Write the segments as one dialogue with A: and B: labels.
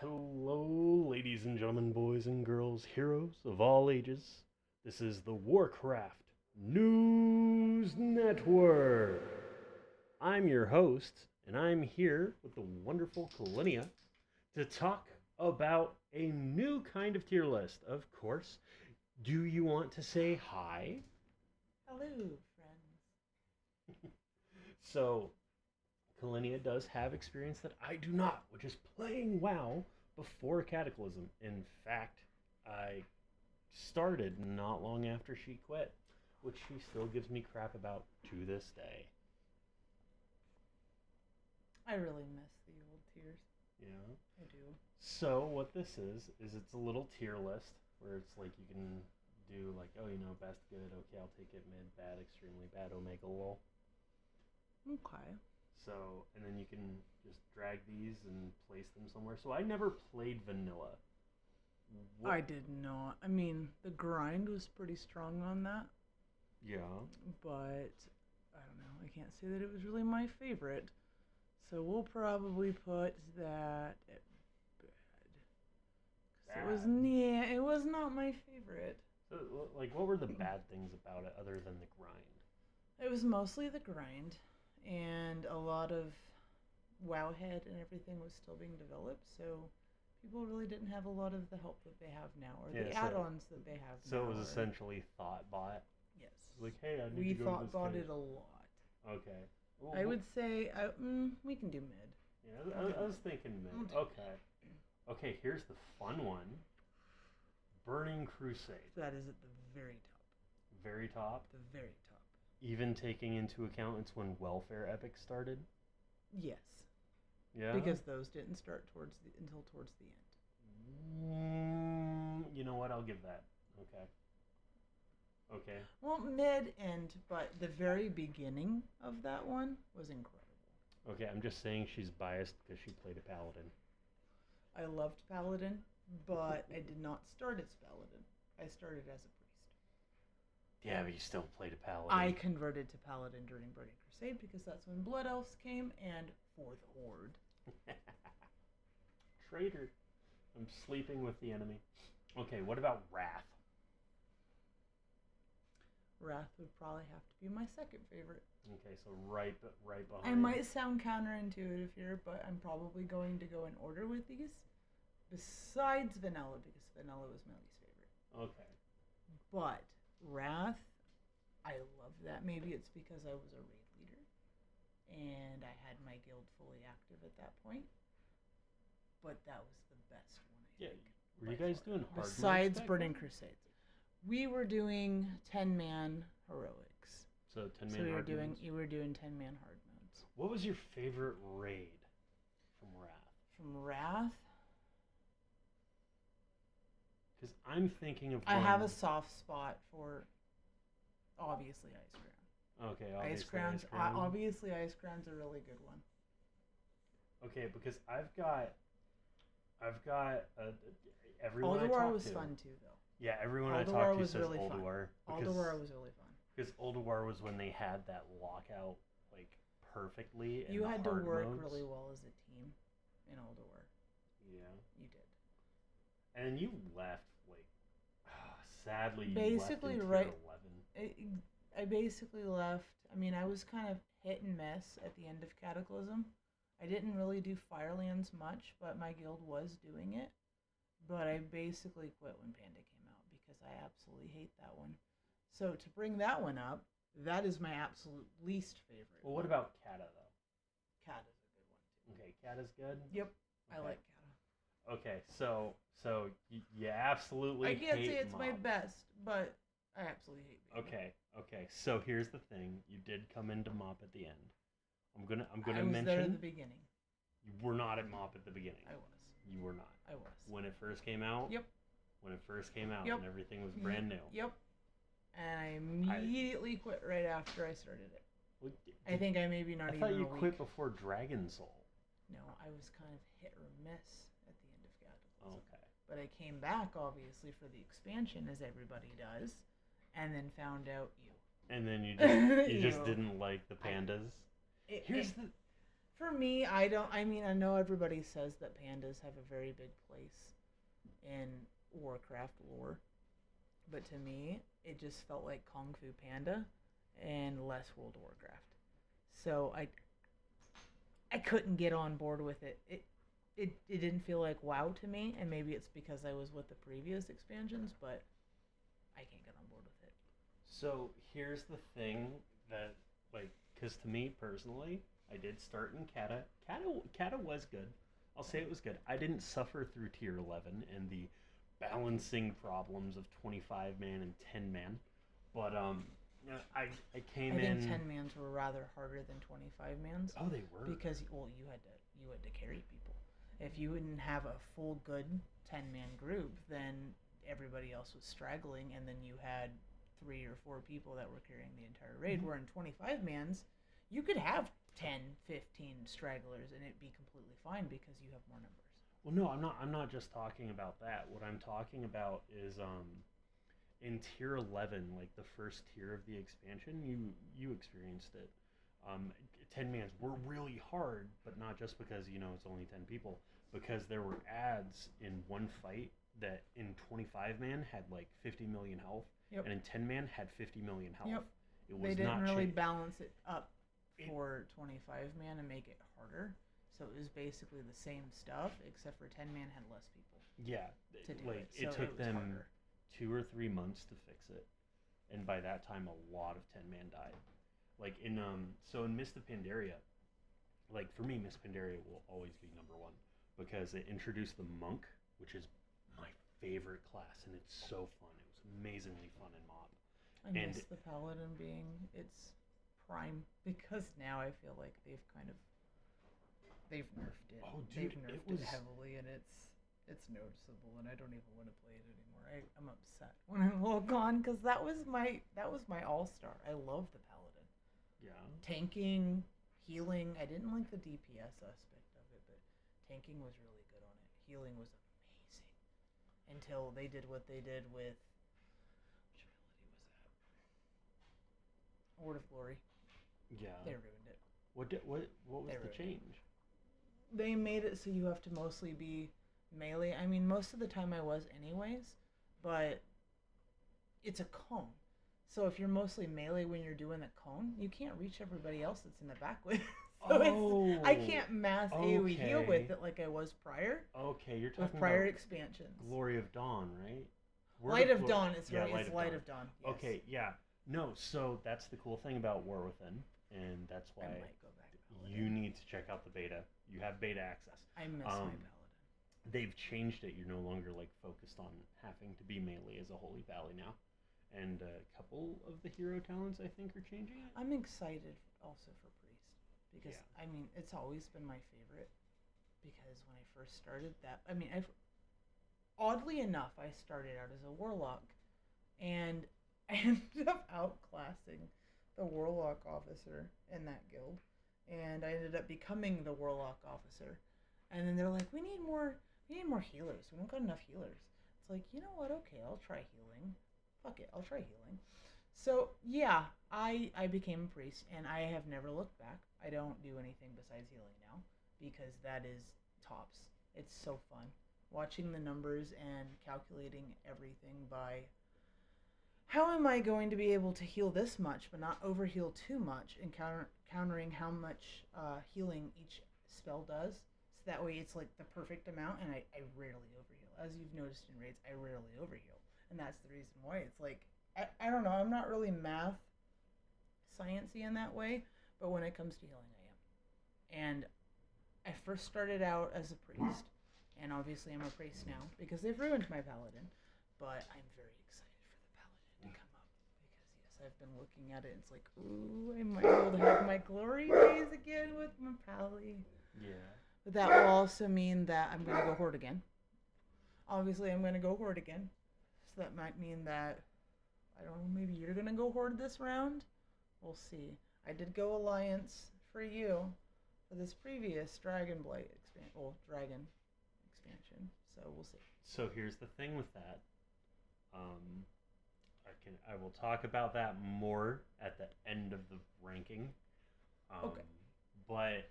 A: Hello, ladies and gentlemen, boys and girls, heroes of all ages. This is the Warcraft News Network. I'm your host, and I'm here with the wonderful Kalinia to talk about a new kind of tier list. Of course, do you want to say hi?
B: Hello, friends.
A: So, Kalinia does have experience that I do not, which is playing WoW before Cataclysm. In fact, I started not long after she quit, which she still gives me crap about to this day.
B: I really miss the old tiers.
A: Yeah.
B: I do.
A: So what this is it's a little tier list where it's like you can do like, oh, best, good, okay, I'll take it, mid, bad, extremely bad, omega, lol.
B: Okay.
A: So, and then you can just drag these and place them somewhere. So I never played vanilla.
B: I did not. I mean, the grind was pretty strong on that,
A: Yeah.
B: but I don't know. I can't say that it was really my favorite. So we'll probably put that at bad. It was not my favorite.
A: So, like, what were the bad things about it other than the grind?
B: It was mostly the grind, and a lot of Wowhead and everything was still being developed, so people really didn't have a lot of the help that they have now, or the add-ons that they have now.
A: So it was essentially Thoughtbot.
B: Yes.
A: Like, hey, I need
B: we
A: to go to this
B: Thoughtbot
A: cave.
B: it a lot.
A: Okay. Well,
B: I would say we can do mid.
A: Yeah, I was thinking mid. Okay. Okay, here's the fun one. Burning Crusade.
B: That is at the very top.
A: Very top?
B: The very top.
A: Even taking into account it's when Welfare Epic started?
B: Yes.
A: Yeah?
B: Because those didn't start until towards the
A: end. You know what? I'll give that. Okay. Okay.
B: Well, mid-end, but the very beginning of that one was incredible.
A: Okay, I'm just saying she's biased because she played a paladin.
B: I loved paladin, but I did not start as paladin. I started as a priest.
A: Yeah, but you still played a paladin.
B: I converted to paladin during Burning Crusade because that's when Blood Elves came and for the Horde.
A: Traitor. I'm sleeping with the enemy. Okay, what about Wrath?
B: Wrath would probably have to be my second favorite.
A: Okay, so right behind.
B: I might sound counterintuitive here, but I'm probably going to go in order with these. Besides Vanilla, because Vanilla was my least favorite.
A: Okay.
B: But Wrath, I love that. Maybe it's because I was a raid leader, and I had my guild fully active at that point. But that was the best one, I think.
A: Were you guys doing hard
B: besides Burning Crusades? We were doing 10-man heroics.
A: So 10-man hard modes?
B: You were doing 10-man hard modes.
A: What was your favorite raid from Wrath?
B: From Wrath?
A: Because I'm thinking of
B: I have a soft spot for, obviously, Ice Crown.
A: Okay,
B: obviously Ice Crown. Obviously, Ice Crown's a really good one.
A: Okay, because I've got everyone I talked to.
B: Ulduar was fun too, though.
A: Yeah, everyone I talked to says
B: really
A: Ulduar.
B: Ulduar was really fun.
A: Because Ulduar was when they had that lockout like perfectly.
B: You had to work really well as a team in Ulduar.
A: Yeah.
B: You did.
A: And you left like, sadly.
B: Basically,
A: you left in tier
B: 11. I basically left. I mean, I was kind of hit and miss at the end of Cataclysm. I didn't really do Firelands much, but my guild was doing it. But I basically quit when Panda came out because I absolutely hate that one. So to bring that one up, that is my absolute least favorite.
A: Well, what about Kata, though?
B: Kata's a good one, too.
A: Okay, Kata's good?
B: Yep,
A: okay.
B: I like Kata.
A: Okay, so you absolutely hate
B: I can't say it's
A: mob.
B: my best, but I absolutely hate
A: Baby. Okay, so here's the thing. You did come into Mop at the end. I'm gonna
B: I was there at the beginning.
A: You were not at Mop at the beginning.
B: I was.
A: You were not.
B: I was.
A: When it first came out?
B: Yep.
A: When it first came out
B: yep.
A: and everything was brand new.
B: Yep. And I immediately quit right after I started it.
A: Well,
B: I think I maybe not even
A: I thought you
B: a
A: quit
B: week.
A: Before Dragon Soul.
B: No, I was kind of hit or miss at the end of Cataclysm.
A: Okay.
B: But I came back, obviously, for the expansion, as everybody does, and then found out you.
A: And then you just didn't like the pandas.
B: For me, I don't. I mean, I know everybody says that pandas have a very big place in Warcraft lore, but to me, it just felt like Kung Fu Panda and less World of Warcraft. So I couldn't get on board with it. It didn't feel like WoW to me, and maybe it's because I was with the previous expansions, but I can't get on board with it.
A: So here's the thing that, like, because to me personally, I did start in Kata. Kata was good. I'll say it was good. I didn't suffer through tier 11 and the balancing problems of 25 man and 10 man, but I came
B: I
A: in.
B: think 10 mans were rather harder than 25 mans.
A: Oh, they were
B: because well, you had to carry people. If you wouldn't have a full good 10-man group, then everybody else was straggling, and then you had 3 or 4 people that were carrying the entire raid.
A: Mm-hmm.
B: Where in 25 mans, you could have 10, 15 stragglers, and it'd be completely fine because you have more numbers.
A: Well, no, I'm not. I'm not just talking about that. What I'm talking about is in tier 11, like the first tier of the expansion, you experienced it. 10 mans were really hard, but not just because it's only 10 people, because there were ads in one fight that in 25 man had like 50 million health,
B: Yep.
A: and in 10 man had 50 million health.
B: Yep.
A: It was
B: They didn't
A: not
B: really
A: cha-
B: balance it up for 25 man and make it harder. So it was basically the same stuff, except for 10 man had less people
A: Yeah,
B: to do
A: like
B: it. So
A: it took
B: was
A: them
B: harder.
A: 2 or 3 months to fix it, and by that time a lot of 10 man died. Like in Mist of Pandaria, like for me, Miss Pandaria will always be number one because it introduced the monk, which is my favorite class, and it's so fun. It was amazingly fun in MoB.
B: I
A: And
B: miss the paladin being its prime because now I feel like they've nerfed it.
A: Oh, dude,
B: They've nerfed it heavily, and it's noticeable, and I don't even want to play it anymore. I'm upset when I log on because that was my all star. I love the paladin.
A: yeah,
B: Tanking, healing. I didn't like the DPS aspect of it, but tanking was really good on it. Healing was amazing until they did what they did with which ability was that? Word of Glory.
A: yeah.
B: They ruined it.
A: What was
B: They
A: the
B: ruined
A: change?
B: They made it so you have to mostly be melee. I mean, most of the time I was anyways, but it's a cone. So if you're mostly melee when you're doing the cone, you can't reach everybody else that's in the back with. So I can't mass AoE heal with it like I was prior.
A: Okay, you're talking
B: with prior
A: about
B: expansions.
A: Glory of Dawn, right?
B: Light of Dawn is right. It's Light
A: Dawn.
B: of Dawn. Yes.
A: Okay, yeah. No, so that's the cool thing about War Within, and that's why
B: I might go back to Paladin.
A: you need to check out the beta. You have beta access.
B: I miss my Paladin.
A: They've changed it. You're no longer like focused on having to be melee as a Holy Valley now, and a couple of the hero talents I think are changing it.
B: I'm excited also for Priest because
A: Yeah.
B: I mean it's always been my favorite because when I first started that oddly enough I started out as a warlock and I ended up outclassing the warlock officer in that guild and I ended up becoming the warlock officer and then they're like we need more healers, we don't got enough healers. It's like, you know what, okay, I'll try healing. Fuck it, I'll try healing. So yeah, I became a priest and I have never looked back. I don't do anything besides healing now because that is tops. It's so fun watching the numbers and calculating everything by how am I going to be able to heal this much but not overheal too much and countering how much healing each spell does. So that way it's like the perfect amount and I rarely overheal. As you've noticed in raids, I rarely overheal. And that's the reason why it's like, I don't know, I'm not really math sciencey in that way, but when it comes to healing, I am. And I first started out as a priest, and obviously I'm a priest now because they've ruined my paladin, but I'm very excited for the paladin to come up because yes, I've been looking at it and it's like, ooh, I might be able to have my glory days again with my pally.
A: Yeah.
B: But that will also mean that I'm going to go horde again. Obviously, I'm going to go horde again. So that might mean that, I don't know, maybe you're going to go horde this round? We'll see. I did go alliance for you for this previous dragon expansion. So we'll see.
A: So here's the thing with that. I will talk about that more at the end of the ranking.
B: Okay.
A: But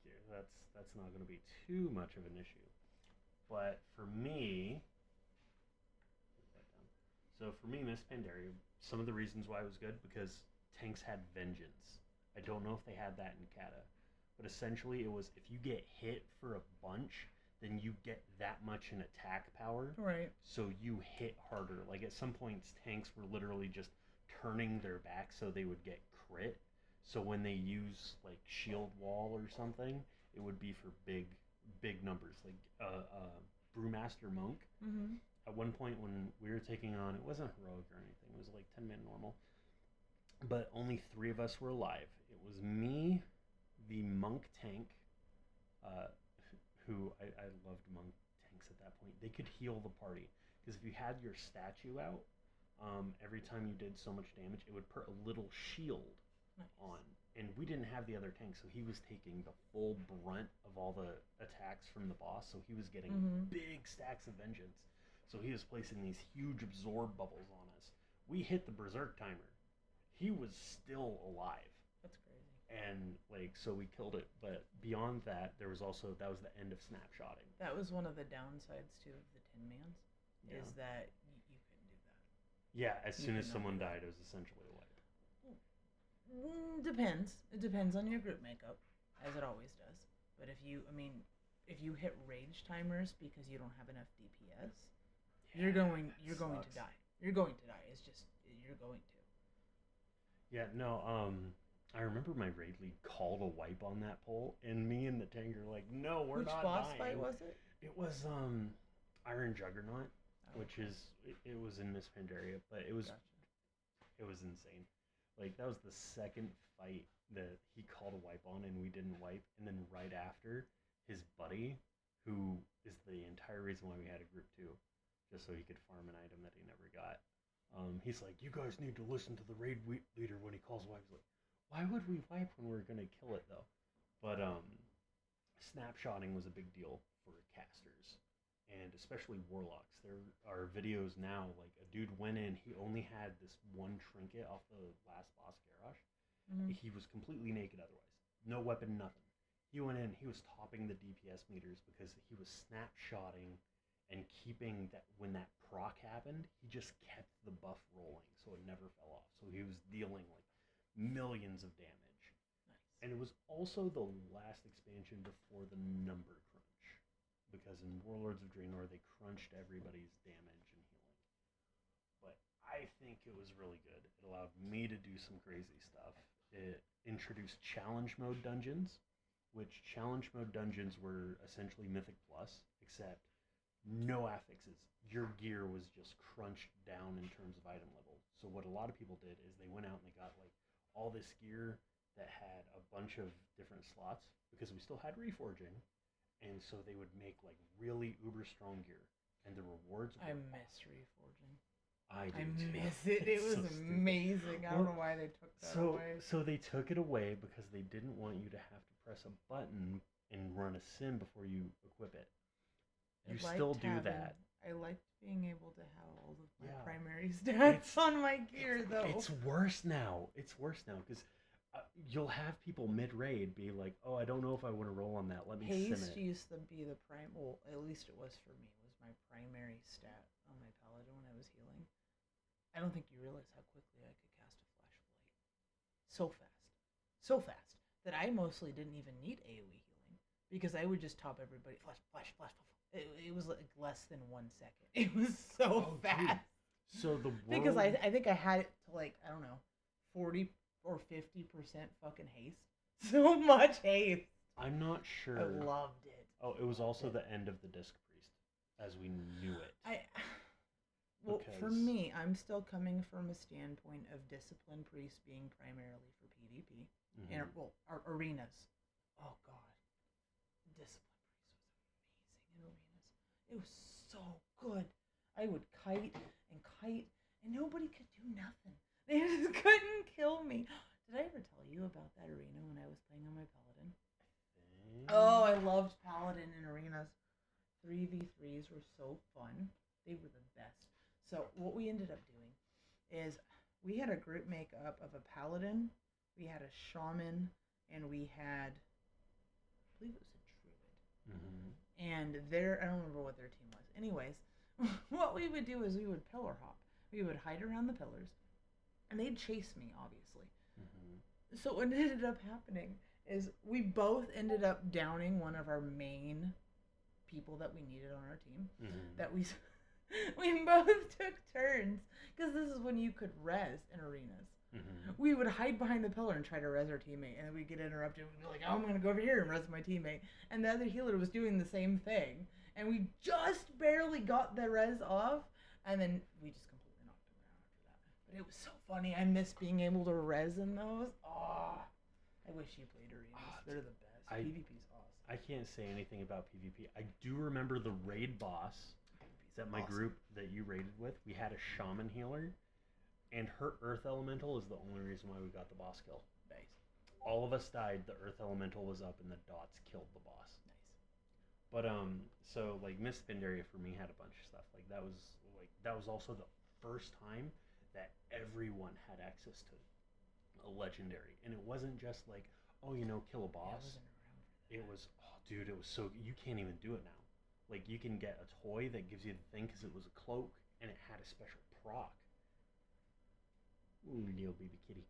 A: Yeah, that's not going to be too much of an issue. But for me, so for me, Miss Pandaria, some of the reasons why it was good because tanks had vengeance. I don't know if they had that in Kata, but essentially it was if you get hit for a bunch, then you get that much in attack power.
B: Right.
A: So you hit harder. Like at some points, tanks were literally just turning their back so they would get crit. So when they use like shield wall or something, it would be for big numbers. Like Brewmaster Monk.
B: Mm-hmm.
A: At one point when we were taking on, it wasn't heroic or anything. It was like 10-man normal, but only 3 of us were alive. It was me, the monk tank, uh, who I loved monk tanks at that point. They could heal the party because if you had your statue out, every time you did so much damage, it would put a little shield on. And we didn't have the other tank, so he was taking the full brunt of all the attacks from the boss. So he was getting big stacks of vengeance. So he was placing these huge absorb bubbles on us. We hit the berserk timer. He was still alive.
B: That's crazy.
A: And like so we killed it. But beyond that, there was also that was the end of snapshotting.
B: That was one of the downsides too of the Tin Mans, is that you couldn't do that.
A: Yeah, as soon as someone died, it was essentially a wipe.
B: Depends. It depends on your group makeup, as it always does. But if you hit rage timers because you don't have enough DPS, you're going to die. You're going to die. It's just you're going to.
A: Yeah, no, I remember my raid lead called a wipe on that pole, and me and the tank are like, no, we're
B: Which
A: not
B: boss
A: dying.
B: fight was it?
A: It was Iron Juggernaut, which is it was in Miss Pandaria, but it was it was insane. Like that was the second fight that he called a wipe on, and we didn't wipe, and then right after, his buddy, who is the entire reason why we had a group 2, just so he could farm an item that he never got. He's like, you guys need to listen to the raid leader when he calls wipe. He's like, why would we wipe when we're gonna kill it though? But snapshotting was a big deal for casters, and especially warlocks. There are videos now like a dude went in, he only had this one trinket off the last boss Garrosh. He was completely naked otherwise, no weapon, nothing. He went in, he was topping the DPS meters because he was snapshotting and keeping that when that proc happened, he just kept the buff rolling so it never fell off. So he was dealing like millions of damage.
B: Nice.
A: And it was also the last expansion before the number crunch. Because in Warlords of Draenor, they crunched everybody's damage and healing. But I think it was really good. It allowed me to do some crazy stuff. It introduced challenge mode dungeons, which challenge mode dungeons were essentially Mythic Plus, except no affixes. Your gear was just crunched down in terms of item level. So what a lot of people did is they went out and they got like all this gear that had a bunch of different slots because we still had reforging, and so they would make like really uber strong gear, and the rewards were
B: I miss reforging.
A: I
B: miss it. It was so amazing. I don't know why they took that away.
A: So they took it away because they didn't want you to have to press a button and run a sim before you equip it. You still do that.
B: I liked being able to have all of my primary stats on my gear, though.
A: It's worse now. It's worse now because you'll have people mid-raid be like, oh, I don't know if I want to roll on that. Let me sim it.
B: Haste used to be the prime. Well, at least it was for me. It was my primary stat on my paladin when I was healing. I don't think you realize how quickly I could cast a flashlight. So fast that I mostly didn't even need AoE healing because I would just top everybody. Flash. It was like less than 1 second. It was so fast.
A: Dude. So the world...
B: Because I think I had it to like, I don't know, 40 or 50% fucking haste. So much haste.
A: I'm not sure.
B: I loved it.
A: Oh, it was also the end of the Disc Priest as we knew it.
B: Well, for me, I'm still coming from a standpoint of Discipline Priest being primarily for PvP. And, our arenas. Oh, God. Discipline Priest was amazing in arenas. It was so good. I would kite, and nobody could do nothing. They just couldn't kill me. Did I ever tell you about that arena when I was playing on my Paladin? Oh, I loved Paladin in arenas. 3v3s were so fun. They were the best. So what we ended up doing is we had a group makeup of a Paladin, we had a Shaman, and we had believe it was a druid.
A: Mm-hmm.
B: And I don't remember what their team was. Anyways, what we would do is we would pillar hop. We would hide around the pillars, and they'd chase me, obviously.
A: Mm-hmm.
B: So what ended up happening is we both ended up downing one of our main people that we needed on our team.
A: Mm-hmm.
B: That we both took turns, because this is when you could res in arenas.
A: Mm-hmm.
B: We would hide behind the pillar and try to res our teammate, and then we'd get interrupted. We'd be like, oh, I'm going to go over here and res my teammate. And the other healer was doing the same thing. And we just barely got the res off, and then we just completely knocked him down after that. But it was so funny. I miss being able to res in those. Oh, I wish you played arenas. They're the best. PvP's awesome.
A: I can't say anything about PvP. I do remember the raid boss that my group that you raided with. We had a shaman healer, and her earth elemental is the only reason why we got the boss kill.
B: Nice.
A: All of us died. The earth elemental was up, and the dots killed the boss.
B: Nice.
A: But so like Miss Pandaria for me had a bunch of stuff. That was also the first time that everyone had access to a legendary, and it wasn't just like, oh, kill a boss.
B: Yeah,
A: it was, oh, dude, it was so, you can't even do it now. Like, you can get a toy that gives you the thing because it was a cloak, and it had a special proc. Ooh, little baby kitty.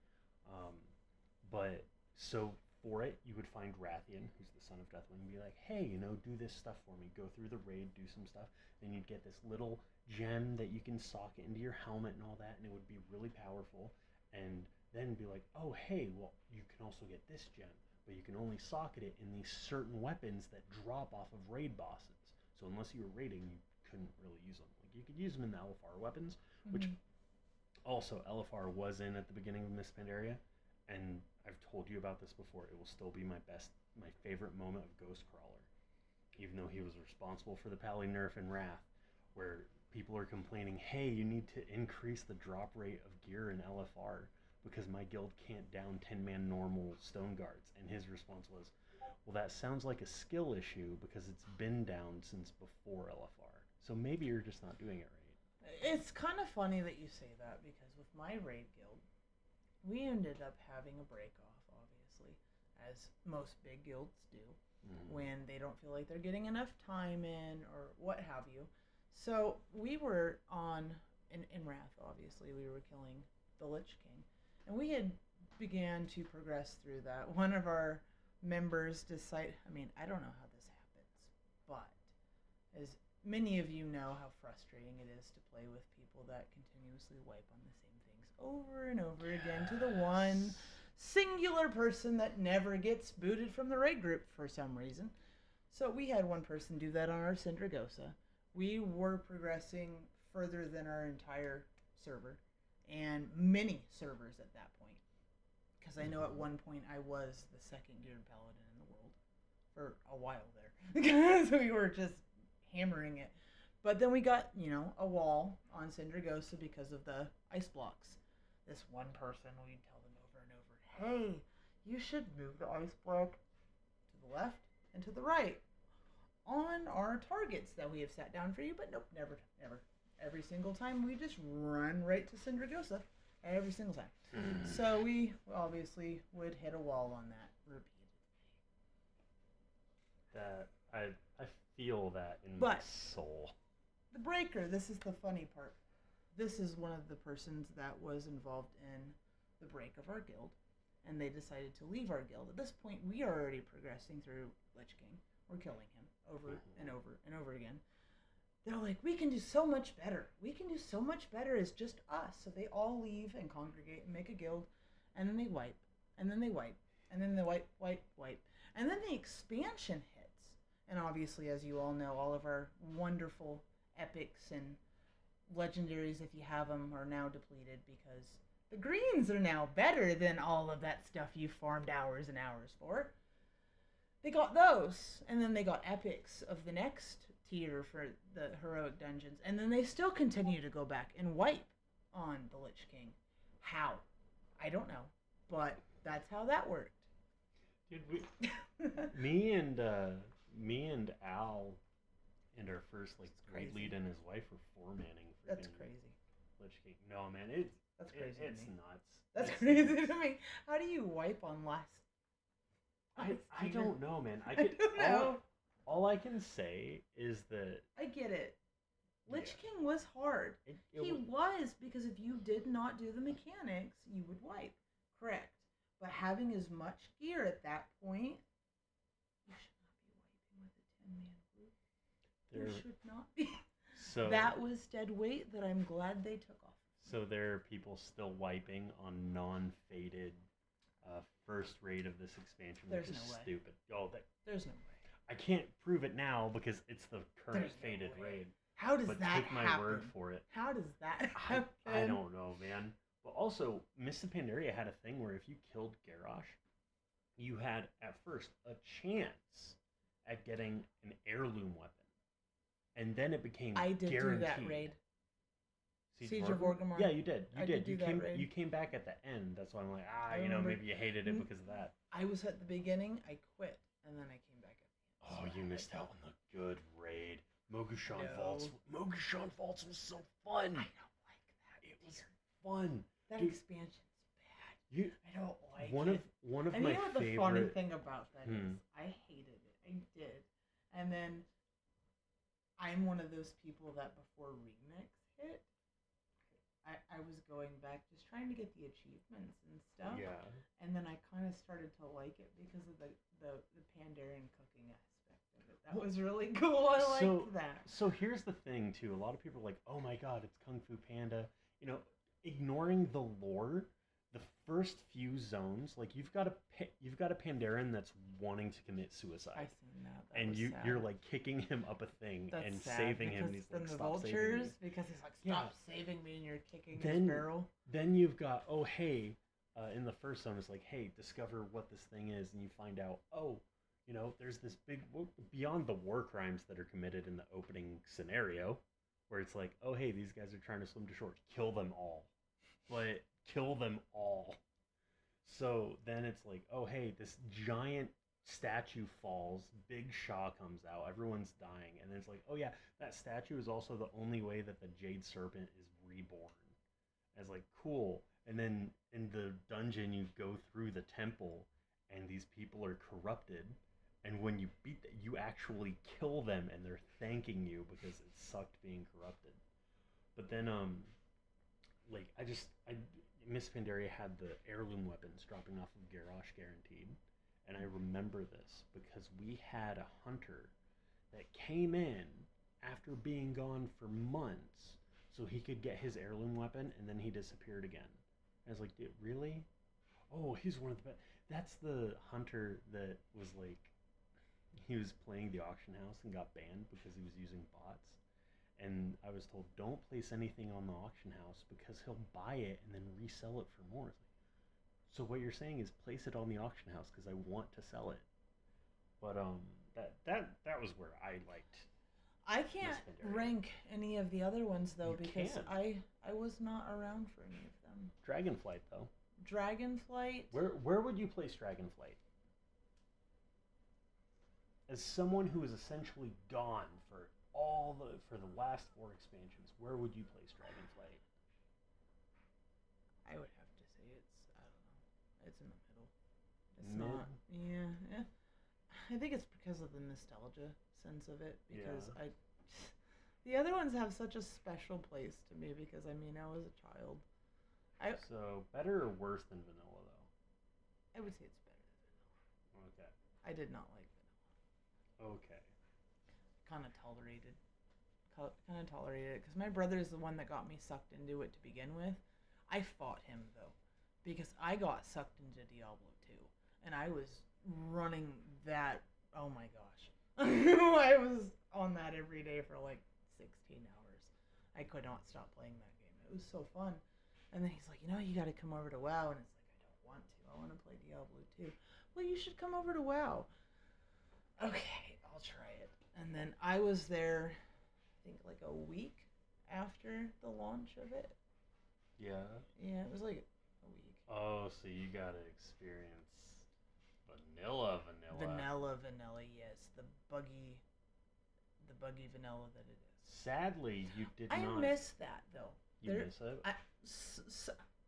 A: But, so, for it, you would find Rathian, who's the son of Deathwing, and be like, hey, do this stuff for me. Go through the raid, do some stuff. Then you'd get this little gem that you can socket into your helmet and all that, and it would be really powerful. And then be like, oh, hey, well, you can also get this gem, but you can only socket it in these certain weapons that drop off of raid bosses. So unless you were raiding, you couldn't really use them. Like, you could use them in the LFR weapons, which also LFR was in at the beginning of Miss Pandaria, and I've told you about this before. It will still be my favorite moment of Ghostcrawler, even though he was responsible for the Pally nerf in Wrath, where people are complaining, hey, you need to increase the drop rate of gear in LFR because my guild can't down 10-man normal stone guards. And his response was, well, that sounds like a skill issue because it's been down since before LFR. So maybe you're just not doing it right.
B: It's kind of funny that you say that, because with my raid guild, we ended up having a break off, obviously, as most big guilds do, when they don't feel like they're getting enough time in or what have you. So we were in Wrath, obviously, we were killing the Lich King. And we had began to progress through that. One of our members decided, I don't know how this happens, but as many of you know how frustrating it is to play with people that continuously wipe on the same things over and over again to the one singular person that never gets booted from the raid group for some reason. So we had one person do that on our Syndragosa. We were progressing further than our entire server, and many servers at that point. Because I know at one point I was the second geared paladin in the world for a while there. So we were just hammering it. But then we got, a wall on Syndragosa because of the ice blocks. This one person, we'd tell them over and over, hey, you should move the ice block to the left and to the right on our targets that we have set down for you. But nope, never. Every single time we just run right to Syndragosa. Every single time. So we obviously would hit a wall on that repeatedly.
A: I feel that in my soul.
B: The breaker, this is the funny part. This is one of the persons that was involved in the break of our guild, and they decided to leave our guild. At this point, we are already progressing through Lich King. We're killing him over and over and over again. They're like, we can do so much better. We can do so much better as just us. So they all leave and congregate and make a guild, and then they wipe, and then they wipe, and then they wipe. And then the expansion hits. And obviously, as you all know, all of our wonderful epics and legendaries, if you have them, are now depleted because the greens are now better than all of that stuff you farmed hours and hours for. They got those, and then they got epics of the next tier for the heroic dungeons, and then they still continue to go back and wipe on the Lich King. How? I don't know, but that's how that worked.
A: Dude, me and Al and our first raid lead and his wife were four-manning.
B: That's crazy.
A: Lich King. No, man, that's crazy. It's nuts.
B: That's crazy to me. How do you wipe on last?
A: I don't know, man. I
B: I
A: could
B: don't know.
A: all I can say is that
B: I get it. Lich
A: yeah,
B: King was hard.
A: it
B: He was, because if you did not do the mechanics, you would wipe. Correct. But having as much gear at that point, you should not be wiping with a 10-man group.
A: there
B: You should not be.
A: so
B: That was dead weight that I'm glad they took off.
A: so there are people still wiping on non-faded first raid of this expansion,
B: There's
A: which is
B: no way.
A: stupid. Oh,
B: There's no way.
A: I can't prove it now because it's the current
B: There's no
A: faded
B: way.
A: raid.
B: How does
A: But
B: that
A: take my
B: happen?
A: word for it.
B: How does that
A: I,
B: happen?
A: I don't know, man. But also, Mists of Pandaria had a thing where if you killed Garrosh, you had at first a chance at getting an heirloom weapon, and then it became
B: I did
A: guaranteed.
B: do that raid. Siege of
A: Orgrimmar?
B: Orgrimmar.
A: Yeah, you did. You
B: I
A: did.
B: did
A: You
B: do that
A: came.
B: raid.
A: You came back at the end. That's why I'm like,
B: I
A: you know,
B: remember.
A: maybe you hated it because of that.
B: I was at the beginning, I quit, and then I came back at the end.
A: Oh,
B: So
A: you
B: I
A: missed
B: had
A: out on the good raid. Mogushan
B: No.
A: Vaults. Mogushan Vaults was so fun.
B: I don't like that.
A: It was fun.
B: That
A: Dude,
B: expansion's bad.
A: You
B: I don't like
A: one
B: it.
A: of one of
B: And
A: my
B: you know what the
A: favorite.
B: funny thing about that is?
A: Hmm.
B: I hated it. I did. And then I'm one of those people that before Remix hit, I was going back just trying to get the achievements and stuff.
A: Yeah.
B: And then I kind of started to like it because of the Pandaren cooking aspect of it. That was really cool. I liked that.
A: So here's the thing too. A lot of people are like, "Oh my God, it's Kung Fu Panda." You know, ignoring the lore, the first few zones, like you've got a Pandaren that's wanting to commit suicide,
B: I seen that. That
A: and
B: was
A: you're
B: sad.
A: like kicking him up a thing
B: That's
A: and
B: sad
A: saving him, and
B: because
A: he's like,
B: then the
A: "Stop saving
B: vultures,
A: me."
B: because he's like,
A: Yeah.
B: stop saving me, and you're kicking
A: Then-
B: his barrel.
A: Then you've got, oh hey, in the first zone, it's like, hey, discover what this thing is, and you find out, oh, you know, there's this big beyond the war crimes that are committed in the opening scenario, where it's like, oh hey, these guys are trying to swim to shore, kill them all, but kill them all. So then it's like, oh hey, this giant statue falls, Big Shaw comes out, everyone's dying, and then it's like, oh yeah, that statue is also the only way that the Jade Serpent is reborn. And it's like, cool. And then in the dungeon, you go through the temple, and these people are corrupted. And when you beat them, you actually kill them, and they're thanking you because it sucked being corrupted. But then, like, Miss Pandaria had the heirloom weapons dropping off of Garrosh guaranteed. And I remember this because we had a hunter that came in after being gone for months so he could get his heirloom weapon, and then he disappeared again. I was like, dude, really? Oh, he's one of the best. That's the hunter that was like, he was playing the auction house and got banned because he was using bots. And I was told, don't place anything on the auction house because he'll buy it and then resell it for more. It's like, so what you're saying is place it on the auction house because I want to sell it. But that was where I liked.
B: I can't rank any of the other ones though
A: You
B: because
A: can't.
B: I was not around for any of them.
A: Dragonflight though.
B: Dragonflight.
A: Where would you place Dragonflight? As someone who is essentially gone for the last 4 expansions, where would you place Dragonflight?
B: I would have to say it's, I don't know, it's in the middle. It's
A: Mid?
B: not. Yeah. I think it's because of the nostalgia sense of it because
A: Yeah.
B: the other ones have such a special place to me because I mean I was a child.
A: So better or worse than vanilla though?
B: I would say it's better than vanilla.
A: Okay.
B: I did not like vanilla.
A: Okay.
B: Kind of tolerated it because my brother is the one that got me sucked into it to begin with. I fought him though because I got sucked into Diablo 2 and I was running that. Oh my gosh. I was on that every day for like 16 hours. I could not stop playing that game. It was so fun. And then he's like, you got to come over to WoW. And it's like, I don't want to. I want to play Diablo 2. Well, you should come over to WoW. Okay, I'll try it. And then I was there, I think like a week after the launch of it.
A: Yeah.
B: Yeah, it was like a week.
A: Oh, so you gotta experience vanilla.
B: Vanilla, yes. The buggy vanilla that it is.
A: Sadly, you did
B: I
A: not.
B: miss that though.
A: You miss it?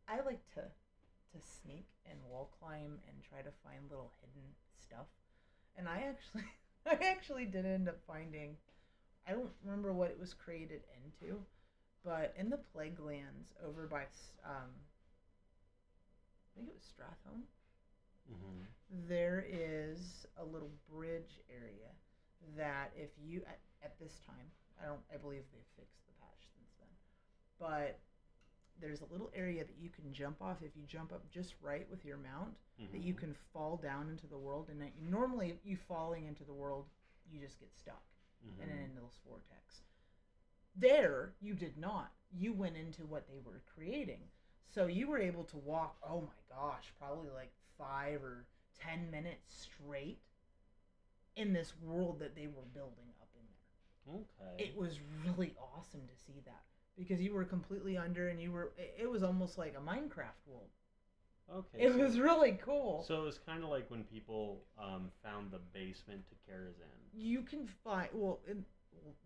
B: I like to sneak and wall climb and try to find little hidden stuff. And I actually, I actually did end up finding. I don't remember what it was created into, but in the Plague Lands over by, I think it was Stratholme. There is a little bridge area that if you at this time, I believe they've fixed the patch since then, but there's a little area that you can jump off if you jump up just right with your mount, that you can fall down into the world. And normally you falling into the world, you just get stuck and then into this vortex. There you did not. You went into what they were creating, so you were able to walk, oh my gosh, probably like 5 or 10 minutes straight in this world that they were building up in there.
A: Okay.
B: It was really awesome to see that, because you were completely under, and it was almost like a Minecraft world.
A: Okay.
B: It was really cool.
A: So it was kind of like when people found the basement to Karazhan.
B: You can find,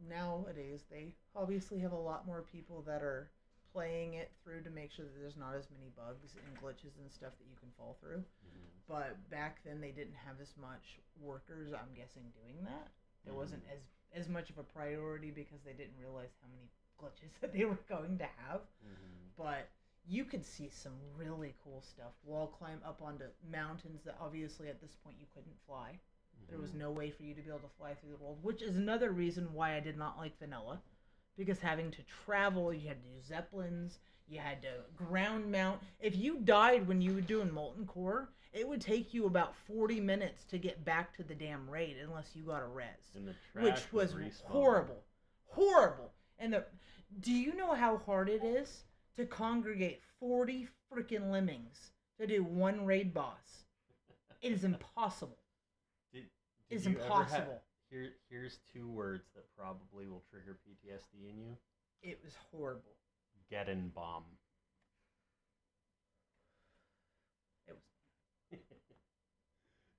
B: nowadays they obviously have a lot more people that are playing it through to make sure that there's not as many bugs and glitches and stuff that you can fall through. But back then they didn't have as much workers, I'm guessing, doing that. It wasn't as much of a priority because they didn't realize how many glitches that they were going to have. But you could see some really cool stuff. Wall climb up onto mountains that obviously at this point you couldn't fly. There was no way for you to be able to fly through the world, which is another reason why I did not like vanilla. Because having to travel, you had to do zeppelins, you had to ground mount. If you died when you were doing Molten Core, it would take you about 40 minutes to get back to the damn raid unless you got a res.
A: And the trash
B: which was
A: respawn.
B: horrible. Horrible. And do you know how hard it is to congregate 40 freaking lemmings to do one raid boss? It is impossible. It's impossible.
A: Here's 2 words that probably will trigger PTSD in you.
B: It was horrible.
A: Geddon bomb.
B: It was.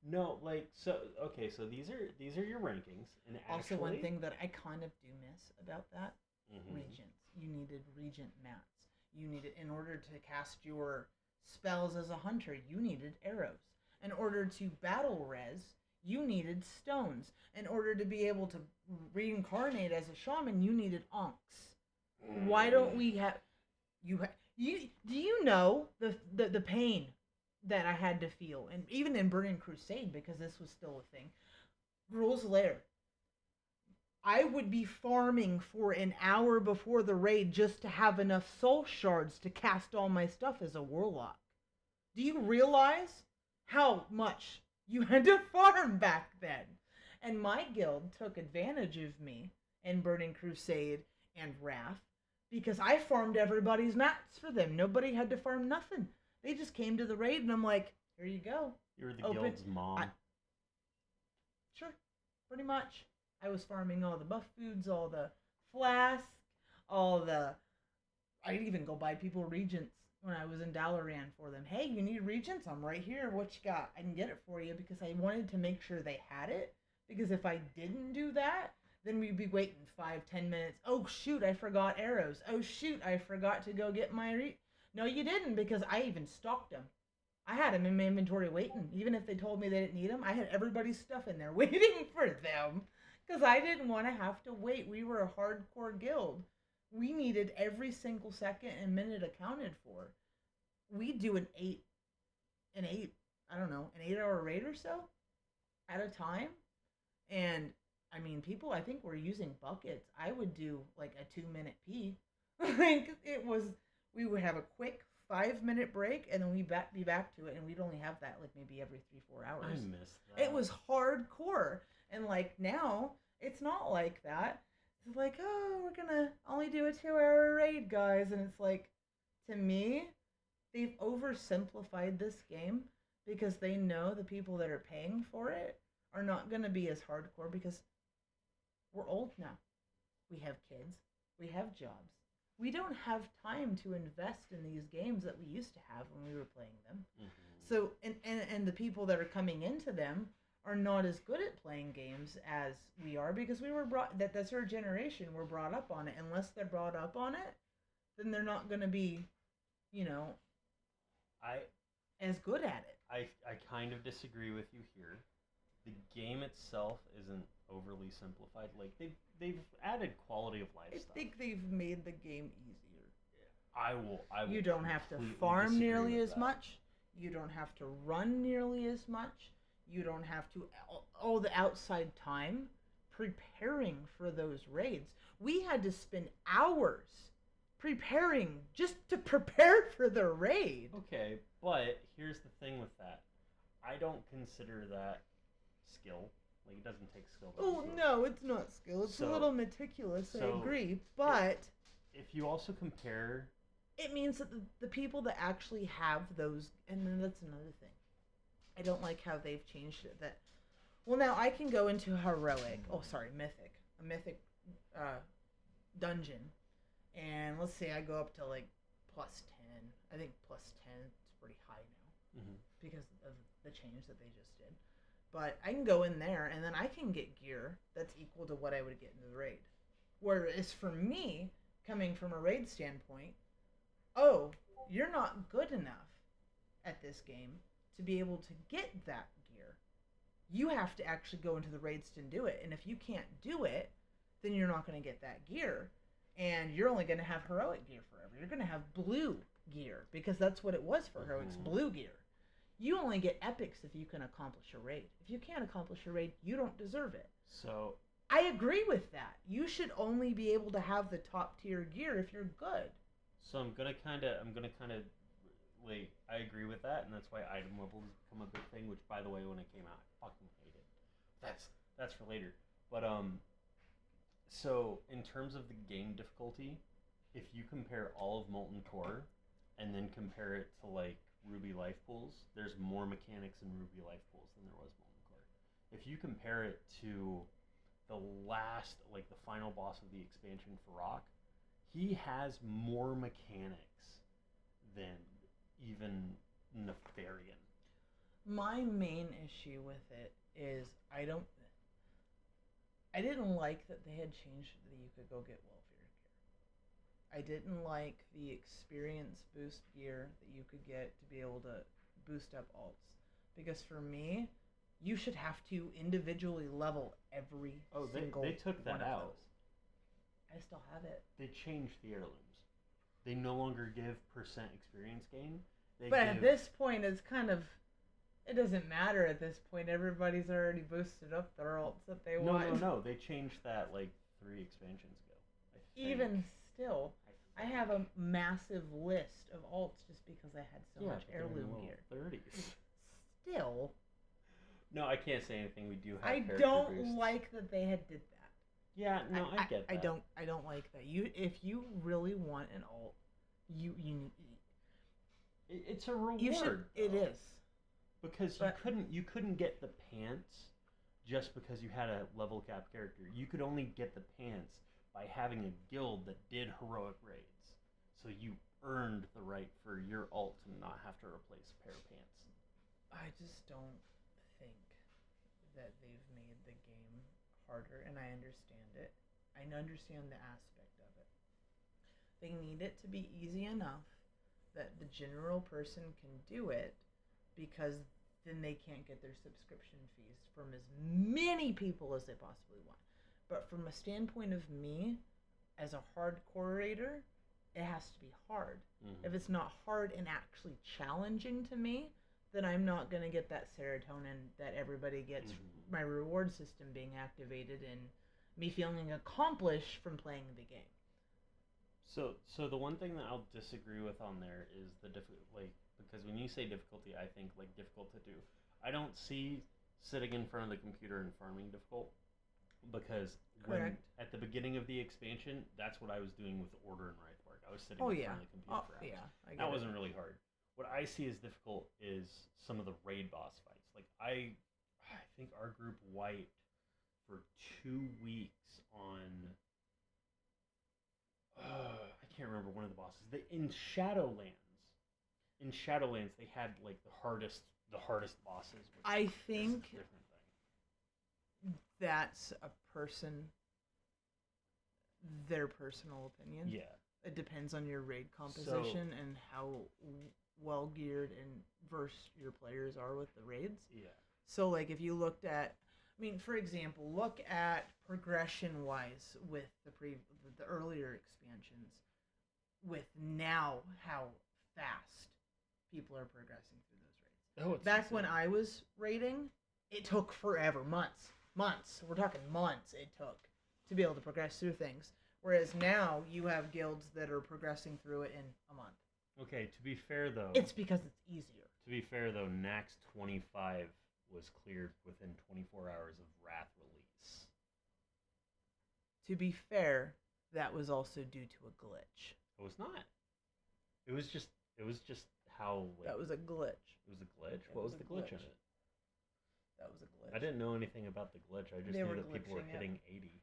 A: No, like, so okay, so these are your rankings, and
B: Also,
A: actually,
B: one thing that I kind of do miss about that, regents. You needed regent mats. You needed, in order to cast your spells as a hunter, you needed arrows. In order to battle res, you needed stones. In order to be able to reincarnate as a shaman, you needed onks. Why don't we have you? Do you know the pain that I had to feel, and even in Burning Crusade, because this was still a thing. Gruul's Lair. I would be farming for an hour before the raid just to have enough soul shards to cast all my stuff as a warlock. Do you realize how much you had to farm back then? And my guild took advantage of me in Burning Crusade and Wrath because I farmed everybody's mats for them. Nobody had to farm nothing. They just came to the raid, and I'm like, here you go.
A: You were the guild's mom.
B: Sure, pretty much. I was farming all the buff foods, all the flasks, I'd even go buy people regents when I was in Dalaran for them. Hey, you need regents? I'm right here. What you got? I can get it for you, because I wanted to make sure they had it. Because if I didn't do that, then we'd be waiting 5-10 minutes. Oh, shoot, I forgot arrows. Oh, shoot, I forgot to go get my No, you didn't, because I even stocked them. I had them in my inventory waiting. Even if they told me they didn't need them, I had everybody's stuff in there waiting for them. Because I didn't want to have to wait. We were a hardcore guild. We needed every single second and minute accounted for. We do an 8-hour raid or so at a time. And, I mean, people, I think, were using buckets. I would do, like, a 2-minute pee. Like, we would have a quick 5-minute break, and then we'd be back to it, and we'd only have that, like, maybe every 3-4 hours.
A: I miss that.
B: It was hardcore. And, like, now, it's not like that. It's like, oh, we're gonna only do a 2-hour raid, guys. And it's like, to me, they've oversimplified this game because they know the people that are paying for it are not gonna be as hardcore, because we're old now. We have kids. We have jobs. We don't have time to invest in these games that we used to have when we were playing them. Mm-hmm. So, and the people that are coming into them are not as good at playing games as we are, because we were that's our generation. We're brought up on it. Unless they're brought up on it, then they're not going to be, as good at it.
A: I kind of disagree with you here. the game itself isn't overly simplified. Like they've added quality of life
B: I
A: stuff.
B: think they've made the game easier.
A: I will.
B: You don't have to
A: completely
B: farm
A: disagree
B: nearly
A: with
B: as
A: that.
B: much. You don't have to run nearly as much. You don't have to all the outside time preparing for those raids. We had to spend hours preparing just to prepare for the raid.
A: Okay, but here's the thing with that. I don't consider that skill. Like, it doesn't take skill.
B: Oh, no, it's not skill. It's a little meticulous, I agree. But
A: if you also compare,
B: it means that the people that actually have those, and then that's another thing. I don't like how they've changed it. That, well, now I can go into heroic. Oh, sorry, mythic. A mythic dungeon. And let's say I go up to like plus 10. I think plus 10 is pretty high now. Because of the change that they just did. But I can go in there and then I can get gear that's equal to what I would get in the raid. Whereas for me, coming from a raid standpoint, oh, you're not good enough at this game to be able to get that gear. You have to actually go into the raids to do it. And if you can't do it, then you're not going to get that gear. And you're only going to have heroic gear forever. You're going to have blue gear because that's what it was for heroics, blue gear. You only get epics if you can accomplish a raid. If you can't accomplish a raid, you don't deserve it.
A: So
B: I agree with that. You should only be able to have the top tier gear if you're good.
A: So I'm gonna kind of like, I agree with that, and that's why item levels become a big thing. Which, by the way, when it came out, I fucking hated. That's for later. But so in terms of the game difficulty, if you compare all of Molten Core, and then compare it to like Ruby Life Pools, there's more mechanics in Ruby Life Pools than there was Molten Core. If you compare it to the last, like the final boss of the expansion for Rock, he has more mechanics than even Nefarian.
B: My main issue with it is I didn't like that they had changed that you could go get welfare gear. I didn't like the experience boost gear that you could get to be able to boost up alts. Because for me, you should have to individually level every single
A: they took that
B: one of
A: out.
B: those. I still have it.
A: They changed the heirlooms. They no longer give percent experience gain.
B: At this point, it's kind of... It doesn't matter at this point. Everybody's already boosted up their alts that they want.
A: No. They changed that like 3 expansions ago.
B: Even still, I have a massive list of alts just because I had so much heirloom gear.
A: 30s.
B: Still.
A: No, I can't say anything. We do have
B: I don't like that they had did that.
A: Yeah, no, I get that.
B: I don't like that. If you really want an alt, you
A: it's a reward.
B: It is.
A: Because you couldn't get the pants just because you had a level cap character. You could only get the pants by having a guild that did heroic raids. So you earned the right for your alt to not have to replace a pair of pants.
B: I just don't think that they've made the game harder, and I understand it. I understand the aspect of it. They need it to be easy enough that the general person can do it, because then they can't get their subscription fees from as many people as they possibly want. But from a standpoint of me, as a hardcore raider, it has to be hard. Mm-hmm. If it's not hard and actually challenging to me, then I'm not going to get that serotonin that everybody gets, my reward system being activated and me feeling accomplished from playing the game.
A: So the one thing that I'll disagree with on there is because when you say difficulty, I think like difficult to do. I don't see sitting in front of the computer and farming difficult, because when at the beginning of the expansion, that's what I was doing with Order and Wraithbark. I was sitting in front of the computer for hours.
B: Yeah,
A: that wasn't really hard. What I see as difficult is some of the raid boss fights. Like I think our group wiped for 2 weeks on. I can't remember one of the bosses. In Shadowlands, they had like the hardest bosses.
B: I think that's their personal opinion.
A: Yeah.
B: It depends on your raid composition and how well geared and versed your players are with the raids.
A: Yeah.
B: So, like, if you looked at, I mean, for example, look at progression-wise with the earlier expansions, with now how fast people are progressing through those raids.
A: Oh, it's
B: Back
A: insane.
B: when I was raiding, it took forever, months. We're talking months. It took to be able to progress through things. Whereas now you have guilds that are progressing through it in a month.
A: Okay, to be fair though.
B: It's because it's easier.
A: To be fair though, Nax 25 was cleared within 24 hours of Wrath release.
B: To be fair, that was also due to a glitch.
A: It was not. It was just how like,
B: that was a glitch.
A: It was a glitch? What was the glitch in it?
B: That was a glitch.
A: I didn't know anything about the glitch. I just knew that people were hitting 80.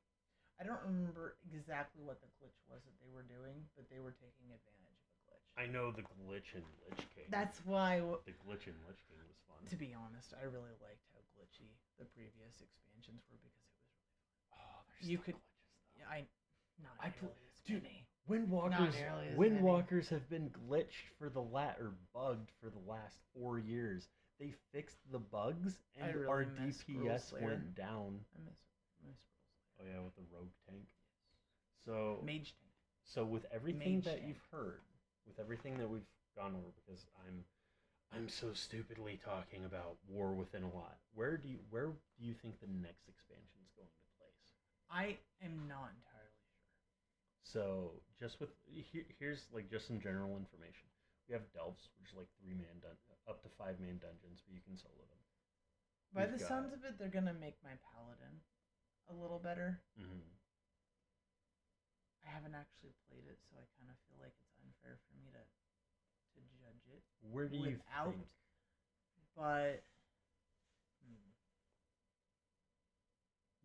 B: I don't remember exactly what the glitch was that they were doing, but they were taking advantage of a glitch.
A: I know the glitch in Lich King.
B: That's why...
A: The glitch in Lich King was fun.
B: To be honest, I really liked how glitchy the previous expansions were because it was really fun.
A: Oh, there's still glitches, though.
B: Yeah,
A: Dude, Windwalkers have been glitched for the bugged for the last 4 years. They fixed the bugs and
B: really
A: our
B: miss
A: DPS
B: Scroll Slayer.
A: went down.
B: I miss
A: Oh yeah, with the rogue tank. So
B: Mage tank.
A: So with everything
B: Mage
A: that
B: tank.
A: you've heard, with everything that we've gone over, because I'm so stupidly talking about War Within a lot. Where do you think the next expansion is going to place?
B: I am not entirely sure.
A: So just with here's like just some general information. We have Delphs, which is like 3-man up to 5-man dungeons, but you can solo them.
B: By the sounds of it, they're gonna make my paladin a little better.
A: Mm-hmm.
B: I haven't actually played it, so I kind of feel like it's unfair for me to judge it.
A: Where do you think?
B: But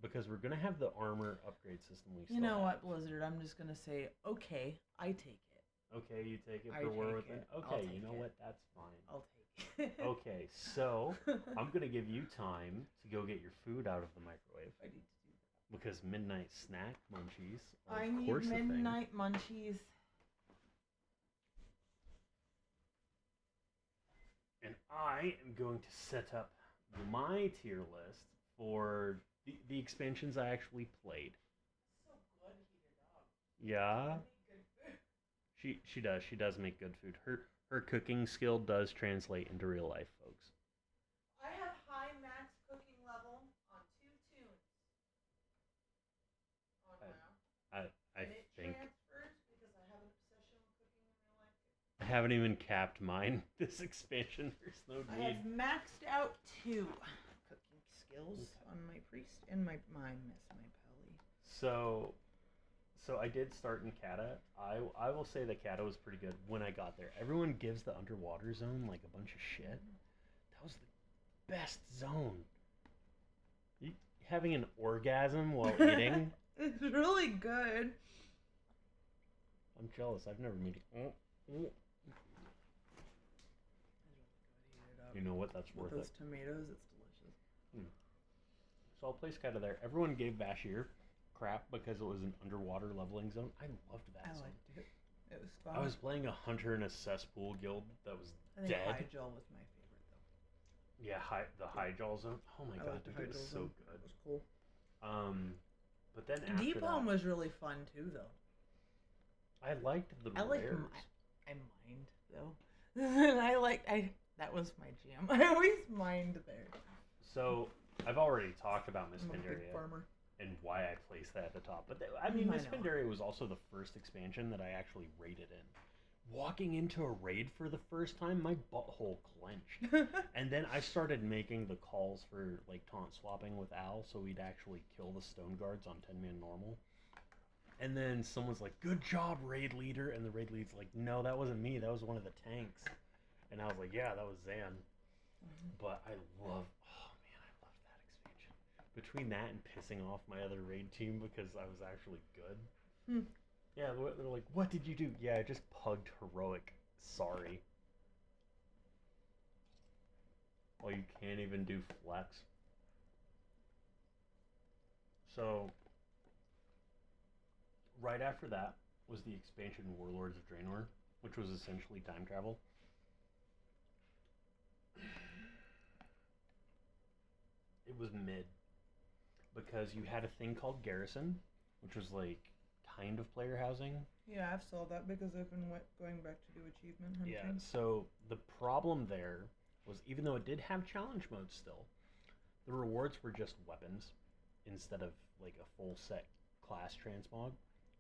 A: because we're gonna have the armor upgrade system.
B: You know what, Blizzard? I'm just gonna say, okay, I take it.
A: Okay, you take it for War Within. Okay, you know what? That's fine.
B: I'll take it.
A: Okay, so I'm gonna give you time to go get your food out of the microwave.
B: I need to do that
A: because midnight snack munchies are
B: I
A: of course
B: need
A: a thing.
B: midnight munchies.
A: And I am going to set up my tier list for the expansions I actually played.
B: So good, Heater Dog.
A: Yeah. She does make good food. Her cooking skill does translate into real life, folks.
B: I have high max cooking level on 2 tunes. On WoW.
A: I think
B: transfers because I have an obsession with cooking in real life.
A: I haven't even capped mine this expansion. There's no
B: I
A: need.
B: have maxed out 2 cooking skills on my priest and my pally.
A: So I did start in Kata. I will say that Kata was pretty good when I got there. Everyone gives the underwater zone like a bunch of shit. That was the best zone. You having an orgasm while eating?
B: It's really good.
A: I'm jealous. I've never made it. You know what? That's worth
B: With those
A: it.
B: tomatoes, it's delicious.
A: So I'll place Kata there. Everyone gave Bashir crap because it was an underwater leveling zone. I loved that zone.
B: I liked it. It was fun.
A: I was playing a hunter in a cesspool guild that was
B: I think
A: dead.
B: Hyjal was my favorite though.
A: Yeah, the Hyjal zone. Oh my god, dude, it was so good.
B: It was cool.
A: But then after
B: Deep Home
A: that,
B: was really fun too, though.
A: I liked the rares.
B: I mined though. That was my jam. I always mined there.
A: So I've already talked about Miss
B: I'm a big
A: Pandaria
B: farmer.
A: and why I placed that at the top. But Miss Pandaria was also the first expansion that I actually raided in. Walking into a raid for the first time, my butthole clenched. And then I started making the calls for like taunt swapping with Al, so we'd actually kill the stone guards on 10-man normal. And then someone's like, "Good job, raid leader," and the raid leader's like, "No, that wasn't me. That was one of the tanks." And I was like, "Yeah, that was Zan." But I love that expansion. Between that and pissing off my other raid team because I was actually good. Yeah, they're like, "What did you do?" Yeah, I just pugged heroic. Sorry. Well, you can't even do flex. So, right after that was the expansion Warlords of Draenor, which was essentially time travel. it was mid because you had a thing called Garrison, which was like kind of player housing.
B: Yeah, I've saw that because I've been going back to do achievement hunting.
A: Yeah, so the problem there was even though it did have challenge mode still, the rewards were just weapons instead of like a full set class transmog.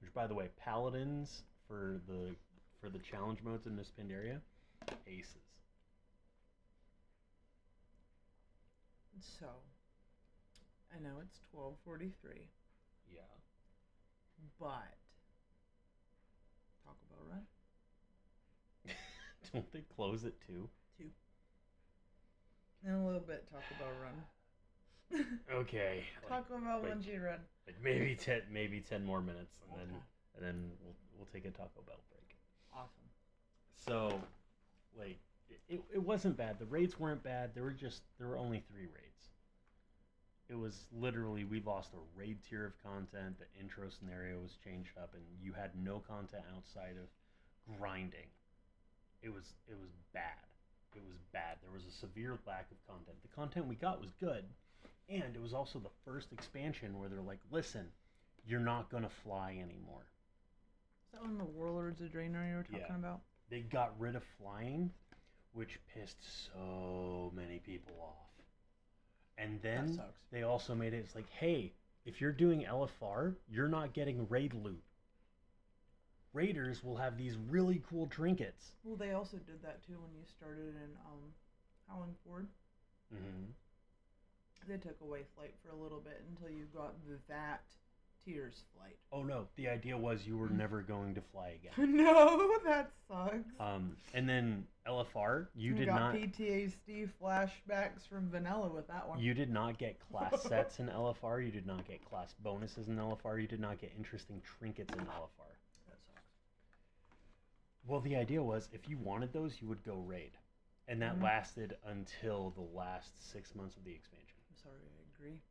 A: Which, by the way, paladins for the challenge modes in this pinned area, aces.
B: So, I know it's 12:43,
A: Yeah.
B: but Taco Bell run?
A: Don't they close at 2?
B: 2. And a little bit Taco Bell run.
A: Okay.
B: Taco Bell
A: like,
B: 1G run.
A: Like maybe 10 more minutes, and then we'll take a Taco Bell break.
B: Awesome.
A: So, like, it wasn't bad. The raids weren't bad. There were only 3 raids. It was literally we lost a raid tier of content. The intro scenario was changed up, and you had no content outside of grinding. It was bad. It was bad. There was a severe lack of content. The content we got was good, and it was also the first expansion where they're like, listen, you're not gonna fly anymore.
B: Is that one of the Warlords of Draenor you were talking about?
A: They got rid of flying, which pissed so many people off. And then they also made it, it's like, hey, if you're doing LFR, you're not getting raid loot. Raiders will have these really cool trinkets.
B: Well, they also did that too when you started in Howling Ford.
A: Mm-hmm.
B: They took away flight for a little bit until you got that Tier's flight.
A: Oh no, the idea was you were never going to fly again.
B: No, that sucks.
A: And then LFR, you did
B: got
A: not
B: PTSD flashbacks from vanilla with that one.
A: You did not get class sets in LFR. You did not get class bonuses in LFR. You did not get interesting trinkets in LFR.
B: That sucks.
A: Well, the idea was if you wanted those, you would go raid, and that lasted until the last 6 months of the expansion.
B: I'm sorry, I agree.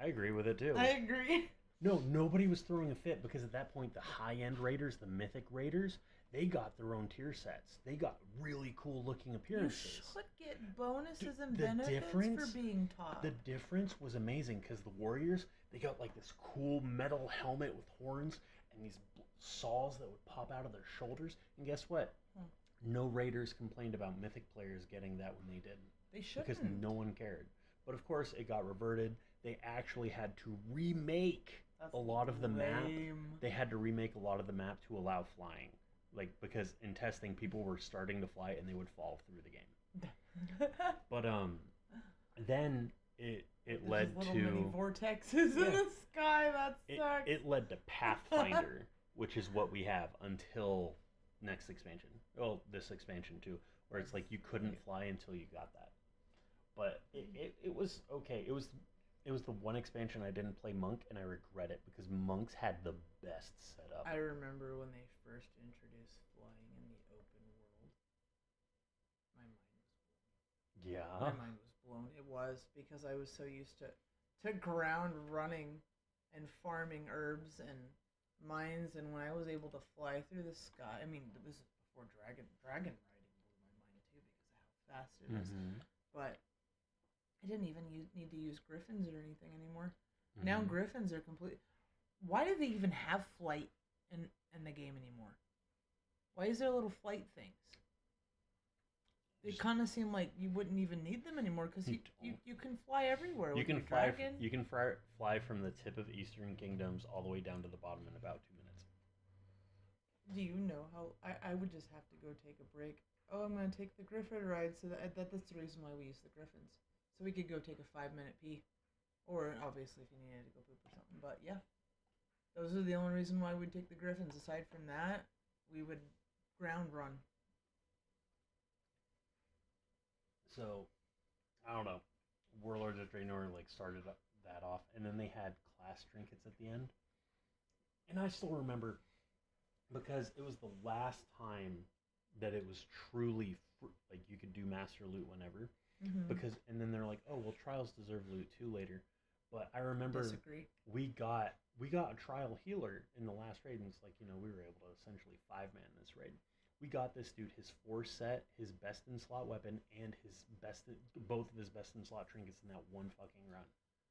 A: I agree with it too.
B: I agree.
A: No, nobody was throwing a fit because at that point, the high-end raiders, the mythic raiders, they got their own tier sets. They got really cool looking appearances.
B: You should get bonuses and benefits for being top.
A: The difference was amazing because the warriors, they got like this cool metal helmet with horns and these saws that would pop out of their shoulders. And guess what? No raiders complained about mythic players getting that when they didn't.
B: They shouldn't.
A: Because no one cared. But of course, it got reverted. They actually had to remake a lot of the map. They had to remake a lot of the map to allow flying. Like, because in testing, people were starting to fly and they would fall through the game. But then it led
B: little
A: to
B: mini vortexes in the sky. That sucks.
A: It led to Pathfinder, which is what we have until next expansion. Well, this expansion too, where it's like you couldn't fly until you got that. But it was okay. It was the one expansion I didn't play Monk, and I regret it because Monks had the best setup.
B: I remember when they first introduced flying in the open world. My mind was blown.
A: Yeah.
B: My mind was blown. It was because I was so used to ground running and farming herbs and mines, and when I was able to fly through the sky, I mean, it was before dragon riding blew my mind too because of how fast it is. But I didn't even need to use griffins or anything anymore. Now griffins are complete. Why do they even have flight in the game anymore? Why is there little flight things? They kind of seem like you wouldn't even need them anymore because you can fly everywhere.
A: You can fly. You can fly from the tip of Eastern Kingdoms all the way down to the bottom in about 2 minutes.
B: Do you know how I would just have to go take a break? Oh, I'm gonna take the griffin ride, so that's the reason why we use the griffins. So we could go take a 5-minute pee. Or, obviously, if you needed to go poop or something. But, yeah. Those are the only reason why we'd take the griffins. Aside from that, we would ground run.
A: So, I don't know. Warlords of Draenor, like, started that off. And then they had class trinkets at the end. And I still remember, because it was the last time that it was truly, like, you could do master loot whenever. Because and then they're like, oh well, trials deserve loot too later. But I remember we got a trial healer in the last raid, and it's like, we were able to essentially 5-man this raid. We got this dude his 4 set, his best in slot weapon, and both of his best in slot trinkets in that one fucking run.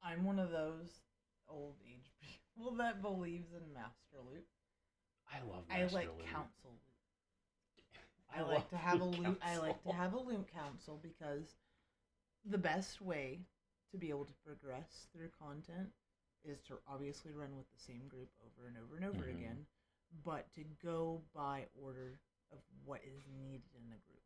B: I'm one of those old age people that believes in master loot.
A: I love
B: I
A: master
B: like
A: loot.
B: council loot.
A: I
B: like to have a loot. I
A: council.
B: like to have a loot council because the best way to be able to progress through content is to obviously run with the same group over and over and over again, but to go by order of what is needed in the group.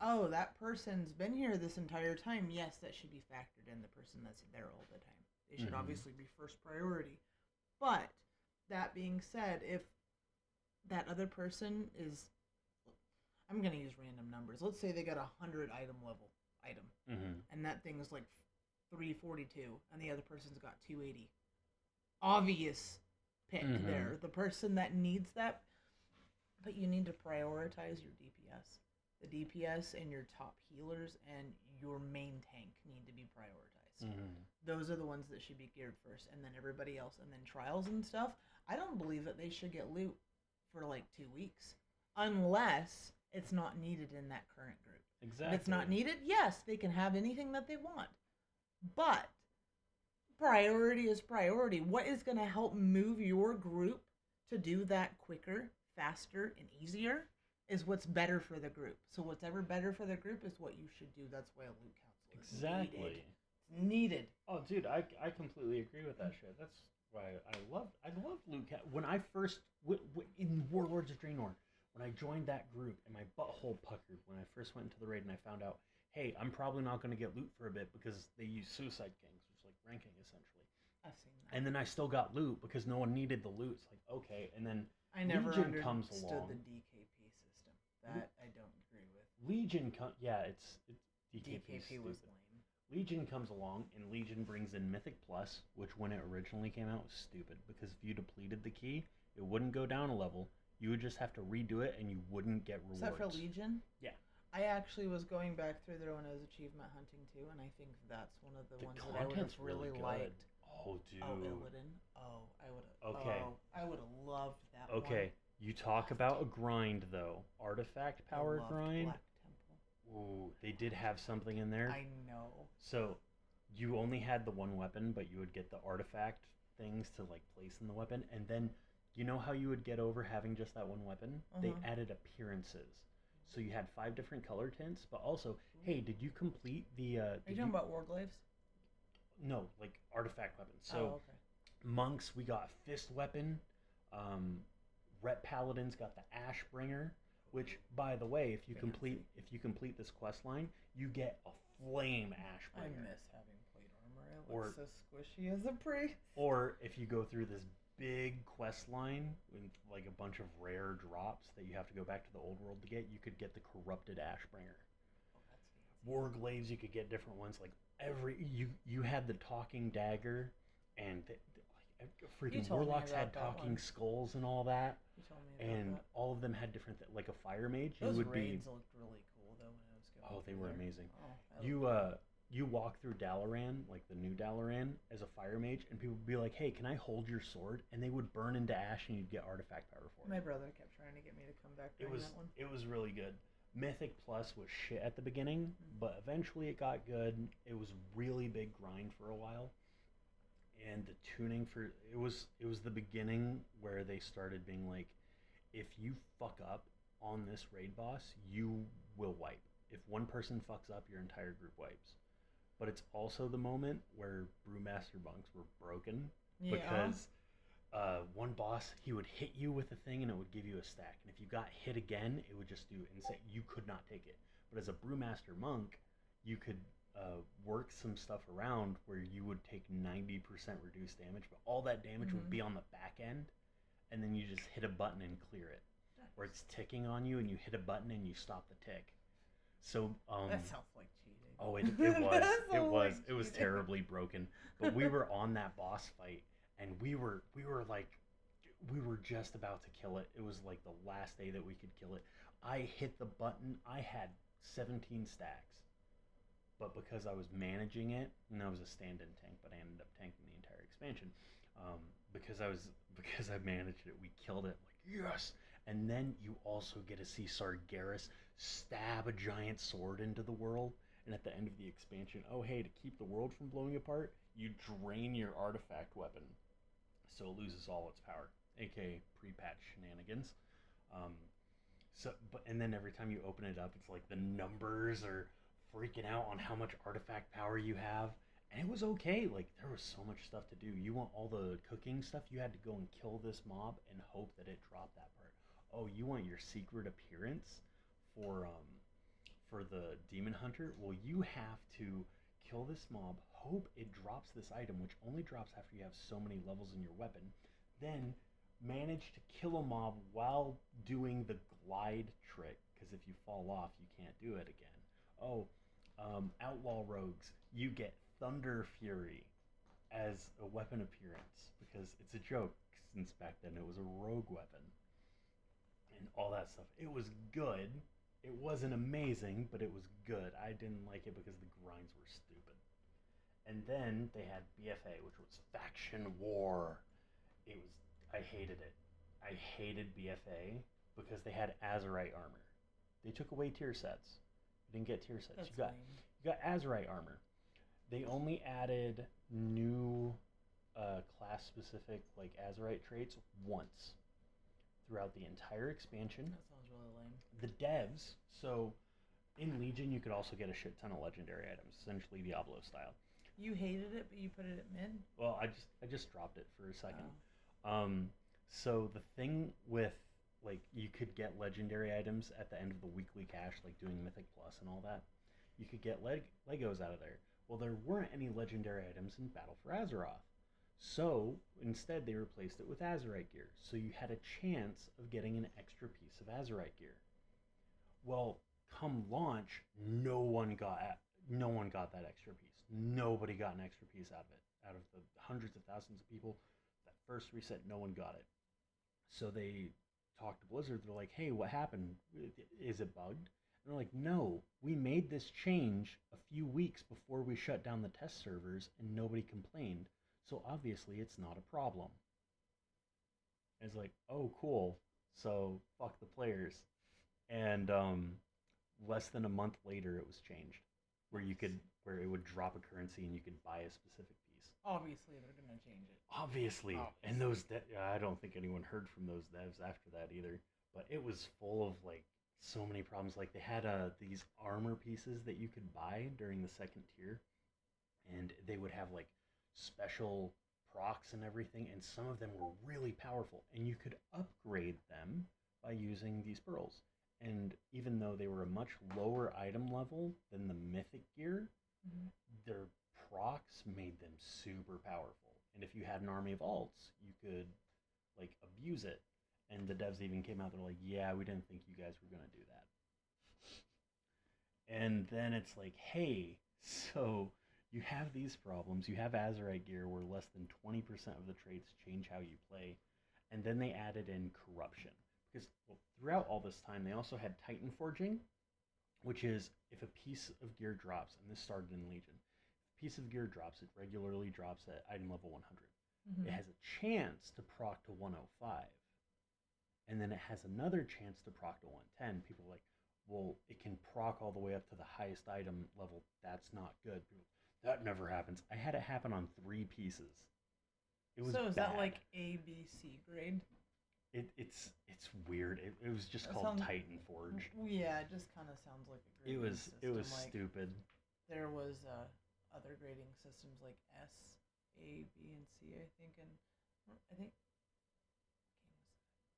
B: Oh, that person's been here this entire time. Yes, that should be factored in, the person that's there all the time. They should obviously be first priority. But that being said, if that other person is, I'm going to use random numbers. Let's say they got a 100 item level item, and that thing is like 342, and the other person's got 280. Obvious pick there. The person that needs that, but you need to prioritize your DPS. The DPS and your top healers and your main tank need to be prioritized. Those are the ones that should be geared first, and then everybody else, and then trials and stuff. I don't believe that they should get loot for like 2 weeks, unless it's not needed in that current group.
A: Exactly.
B: If it's not needed, yes, they can have anything that they want. But priority is priority. What is going to help move your group to do that quicker, faster, and easier is what's better for the group. So whatever better for the group is what you should do. That's why a loot council is
A: Exactly.
B: needed.
A: Oh, dude, I completely agree with that shit. That's why I love loot council. When I first in Warlords of Draenor, when I joined that group and my butthole puckered when I first went into the raid and I found out, hey, I'm probably not going to get loot for a bit because they use Suicide Kings, which is like ranking essentially.
B: I've seen that.
A: And then I still got loot because no one needed the loot. It's like, okay, and then
B: I never
A: Legion comes
B: understood
A: along.
B: the DKP system. That I don't agree with.
A: Legion it's DKP
B: was
A: stupid.
B: lame.
A: Legion comes along, and Legion brings in Mythic Plus, which when it originally came out was stupid, because if you depleted the key, it wouldn't go down a level. You would just have to redo it, and you wouldn't get rewards.
B: Is that for Legion?
A: Yeah.
B: I actually was going back through there when I was achievement hunting too, and I think that's one of the ones that I would have really liked.
A: Oh, dude.
B: Oh, Illidan. Oh, I would have.
A: Okay.
B: Oh, I would have loved that
A: Okay, you talk about a grind, though. Artifact power grind.
B: Black Temple.
A: Ooh, they did have something in there.
B: I know.
A: So, you only had the one weapon, but you would get the artifact things to, like, place in the weapon, and then, you know how you would get over having just that one weapon? They added appearances. So you had 5 different color tints, but also, hey, did you complete the...
B: Are you talking about Warglaives?
A: No, like artifact weapons. So monks, we got fist weapon. Ret paladins got the Ashbringer, which, by the way, if you complete this quest line, you get a flame Ashbringer.
B: I miss having plate armor. It looks so squishy as a priest.
A: Or if you go through this big quest line with like a bunch of rare drops that you have to go back to the old world to get, you could get the corrupted Ashbringer. Warglaives, you could get different ones. Like you had the talking dagger, and freaking warlocks had talking skulls and all that.
B: You told me about
A: and
B: that.
A: all of them had different like a fire mage.
B: Those
A: you would
B: raids looked really cool though when I was going.
A: Oh, they were amazing.
B: Oh,
A: You walk through Dalaran, like the new Dalaran, as a fire mage, and people would be like, "Hey, can I hold your sword?" And they would burn into ash, and you'd get artifact power for it.
B: My brother kept trying to get me to come back during that one.
A: It was really good. Mythic Plus was shit at the beginning, but eventually it got good. It was really big grind for a while, and the tuning for it was the beginning where they started being like, if you fuck up on this raid boss, you will wipe. If one person fucks up, your entire group wipes. But it's also the moment where Brewmaster bunks were broken because one boss, he would hit you with a thing and it would give you a stack. And if you got hit again, it would just do insane. You could not take it. But as a Brewmaster monk, you could work some stuff around where you would take 90% reduced damage, but all that damage would be on the back end, and then you just hit a button and clear it. Nice. Or it's ticking on you and you hit a button and you stop the tick. So
B: that sounds like cheating.
A: Oh, it was terribly broken. But we were on that boss fight, and we were just about to kill it. It was like the last day that we could kill it. I hit the button. I had 17 stacks, but because I was managing it, and I was a stand-in tank, but I ended up tanking the entire expansion. Because I managed it, we killed it. Like, yes. And then you also get to see Sargeras stab a giant sword into the world. And at the end of the expansion, oh hey, to keep the world from blowing apart, you drain your artifact weapon, so it loses all its power, aka pre-patch shenanigans. Um, and then every time you open it up, it's like the numbers are freaking out on how much artifact power you have. And it was okay. Like there was so much stuff to do. You want all the cooking stuff? You had to go and kill this mob and hope that it dropped that part. Oh, you want your secret appearance for the demon hunter? Well, you have to kill this mob, hope it drops this item, which only drops after you have so many levels in your weapon. Then manage to kill a mob while doing the glide trick, because if you fall off, you can't do it again. Oh, outlaw rogues, you get Thunder Fury as a weapon appearance, because it's a joke, since back then it was a rogue weapon. And all that stuff. It was good. It wasn't amazing, but it was good. I didn't like it because the grinds were stupid. And then they had BFA, which was Faction War. It was I hated it. I hated BFA because they had Azerite armor. They took away tier sets. You didn't get tier sets.
B: That's
A: you got Azerite armor. They only added new class specific like Azerite traits once throughout the entire expansion.
B: That sounds really lame.
A: The devs, so in Legion you could also get a shit ton of legendary items, essentially Diablo style.
B: You hated it, but you put it at mid?
A: Well, I just dropped it for a second. So the thing with like you could get legendary items at the end of the weekly cache, like doing Mythic Plus and all that. You could get Legos out of there. Well, there weren't any legendary items in Battle for Azeroth. So instead they replaced it with Azerite gear. So you had a chance of getting an extra piece of Azerite gear. Well, come launch, no one got that extra piece. Nobody got an extra piece out of it. Out of the hundreds of thousands of people, that first reset, no one got it. So they talked to Blizzard. They're like, hey, what happened? Is it bugged? And they're like, no, we made this change a few weeks before we shut down the test servers and nobody complained. So obviously it's not a problem. And it's like, oh, cool. So fuck the players. And less than a month later, it was changed, where it would drop a currency and you could buy a specific piece.
B: Obviously, they're gonna change it.
A: Obviously. And those I don't think anyone heard from those devs after that either. But it was full of like so many problems. Like they had these armor pieces that you could buy during the second tier, and they would have like special procs and everything, and some of them were really powerful, and you could upgrade them by using these pearls. And even though they were a much lower item level than the mythic gear, their procs made them super powerful. And if you had an army of alts, you could like abuse it. And the devs even came out, they're like, yeah, we didn't think you guys were going to do that. And then it's like, hey, so you have these problems. You have Azerite gear where less than 20% of the traits change how you play. And then they added in corruption. Because throughout all this time, they also had Titan Forging, which is if a piece of gear drops, and this started in Legion, if a piece of gear drops, it regularly drops at item level 100. It has a chance to proc to 105. And then it has another chance to proc to 110. People are like, well, it can proc all the way up to the highest item level. That's not good. People, that never happens. I had it happen on 3 pieces. It was
B: so is
A: bad.
B: that like A, B, C grade?
A: It's weird. It was just called Titan Forge.
B: Yeah, it just kind of sounds like a grading system.
A: It was
B: like,
A: stupid.
B: There was other grading systems like S, A, B, and C, I think, and I think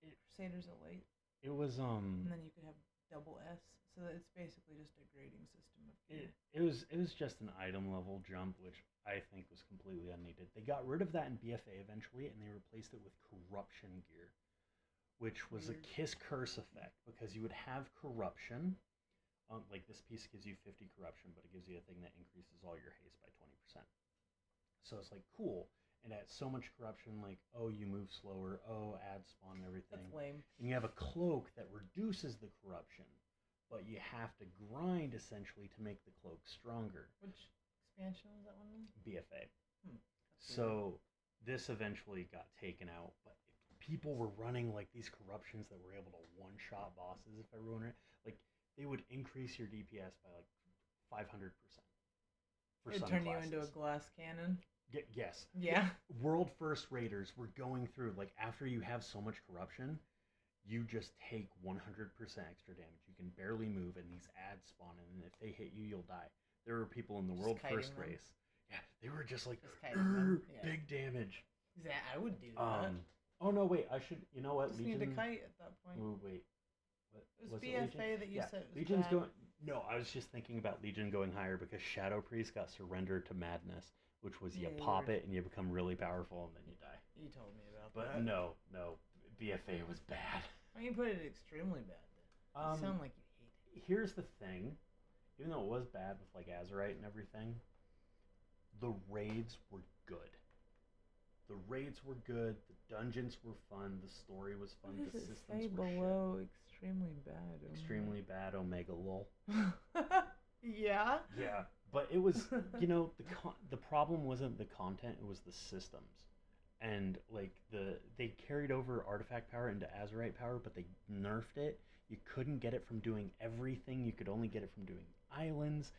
B: Crusaders Elite.
A: It was
B: And then you could have double S, so it's basically just a grading system of gear.
A: It was just an item level jump, which I think was completely unneeded. They got rid of that in BFA eventually, and they replaced it with corruption gear, which was a kiss curse effect, because you would have corruption. Like this piece gives you 50 corruption, but it gives you a thing that increases all your haste by 20%. So it's like cool. And it adds so much corruption, like, oh, you move slower, oh, add spawn and everything.
B: That's lame.
A: And you have a cloak that reduces the corruption, but you have to grind essentially to make the cloak stronger.
B: Which expansion was that one in?
A: BFA. So this eventually got taken out, but people were running like these corruptions that were able to one-shot bosses if everyone like they would increase your DPS by like 500% for
B: It'd
A: some
B: turn
A: classes.
B: you into a glass cannon.
A: Yes.
B: Yeah.
A: World first raiders were going through like after you have so much corruption, you just take 100% extra damage. You can barely move, and these ads spawn in, and if they hit you, you'll die. There were people in the world first race. Yeah, they were just like big damage.
B: Yeah, I would do that.
A: Oh no, wait. I should. You know what?
B: Just
A: Legion.
B: need to kite at that point.
A: Oh wait.
B: It was BFA that you said it was
A: Legion's
B: bad.
A: going. No, I was just thinking about Legion going higher because Shadow Priest got surrendered to madness, which was you pop it and you become really powerful and then you die.
B: You told me about
A: that. But no, BFA was bad.
B: Why don't you put it extremely bad then? You sound like you hate it.
A: Here's the thing. Even though it was bad with like Azerite and everything, the raids were good. The raids were good. The dungeons were fun. The story was fun.
B: What
A: the
B: does it
A: systems
B: say
A: were
B: below? Extremely bad.
A: Extremely bad. Omega lol.
B: Yeah.
A: Yeah, but it was the problem wasn't the content. It was the systems, and like they carried over artifact power into Azerite power, but they nerfed it. You couldn't get it from doing everything. You could only get it from doing islands.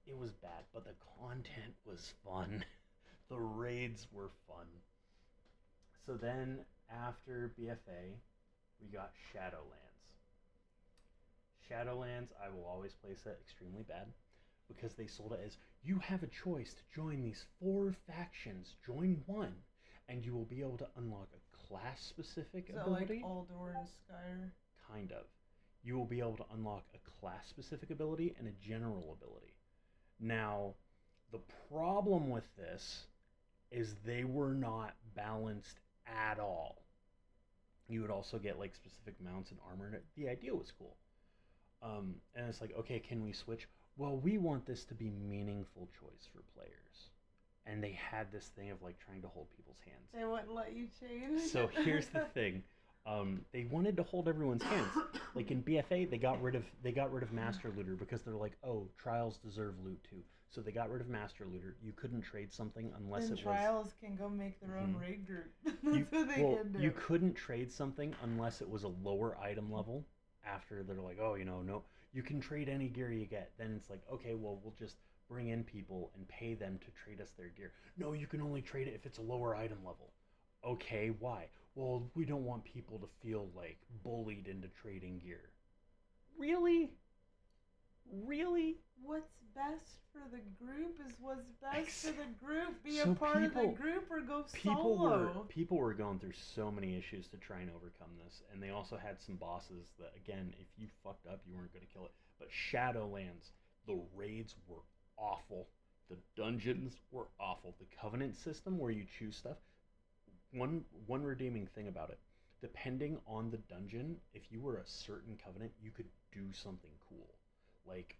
A: It was bad, but the content was fun. The raids were fun. So then after BFA, we got Shadowlands. Shadowlands, I will always place that extremely bad because they sold it as you have a choice to join these 4 factions. Join one, and you will be able to unlock a class-specific ability.
B: Like Aldor and Skyr?
A: Kind of. You will be able to unlock a class-specific ability and a general ability. Now, the problem with this is they were not balanced at all. You would also get like specific mounts and armor, and the idea was cool. And it's like, okay, can we switch? Well, we want this to be meaningful choice for players. And they had this thing of like trying to hold people's hands.
B: They wouldn't let you change.
A: So here's the thing. They wanted to hold everyone's hands. Like in BFA, they got rid of Master Looter because they're like, oh, Trials deserve loot too. So they got rid of Master Looter. You couldn't trade something unless
B: then
A: it
B: Trials
A: was...
B: can go make their own raid group. That's what they can do.
A: You couldn't trade something unless it was a lower item level. After they're like, oh, no, you can trade any gear you get. Then it's like, okay, well, we'll just bring in people and pay them to trade us their gear. No, you can only trade it if it's a lower item level. Okay, why? Well, we don't want people to feel like bullied into trading gear. Really?
B: What's best for the group is what's best for the group. Be
A: So
B: a part of the group or go solo.
A: People were going through so many issues to try and overcome this, and they also had some bosses that, again, if you fucked up, you weren't going to kill it. But Shadowlands, the raids were awful. The dungeons were awful. The Covenant system where you choose stuff. One redeeming thing about it, depending on the dungeon, if you were a certain Covenant, you could do something cool. Like,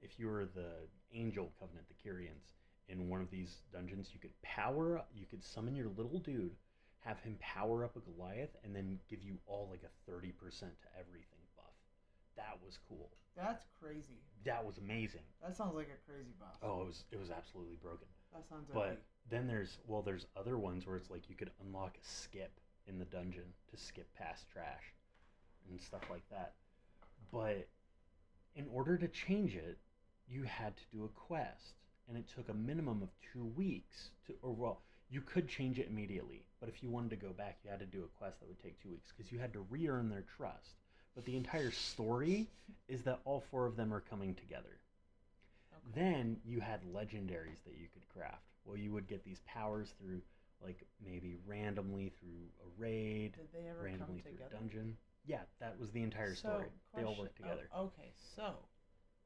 A: if you were the Angel Covenant, the Kyrians, in one of these dungeons, you could summon your little dude, have him power up a Goliath, and then give you all like a 30% to everything buff. That was cool.
B: That's crazy.
A: That was amazing.
B: That sounds like a crazy boss.
A: Oh, it was absolutely broken.
B: That sounds
A: But
B: okay.
A: then there's other ones where it's like you could unlock a skip in the dungeon to skip past trash and stuff like that. But in order to change it, you had to do a quest, and it took a minimum of 2 weeks you could change it immediately, but if you wanted to go back, you had to do a quest that would take 2 weeks because you had to re-earn their trust. But the entire story is that all 4 of them are coming together. Okay. Then you had legendaries that you could craft. Well, you would get these powers through, like, maybe randomly through a raid,
B: Did they ever
A: randomly
B: come
A: through
B: together?
A: a dungeon. Yeah, that was the entire story. They all work together.
B: Oh, okay, so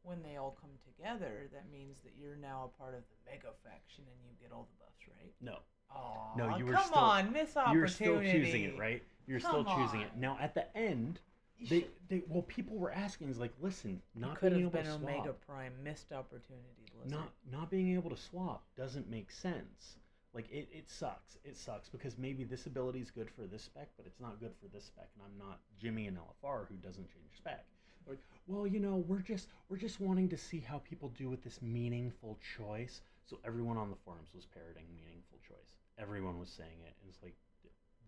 B: when they all come together, that means that you're now a part of the Mega Faction and you get all the buffs, right?
A: No.
B: Aw,
A: No, you were
B: come
A: still,
B: on, miss opportunity.
A: You're still choosing it, right? You're
B: Come
A: still choosing it.
B: on.
A: Now, at the end, people were asking, is like, listen, not
B: could
A: being
B: have
A: able
B: been
A: to swap,
B: Omega Prime, missed opportunity, Blizzard.
A: not being able to swap doesn't make sense. Like, it sucks. It sucks because maybe this ability is good for this spec, but it's not good for this spec, and I'm not Jimmy and LFR who doesn't change spec. Like, well, we're just wanting to see how people do with this meaningful choice. So everyone on the forums was parroting meaningful choice. Everyone was saying it, and it's like,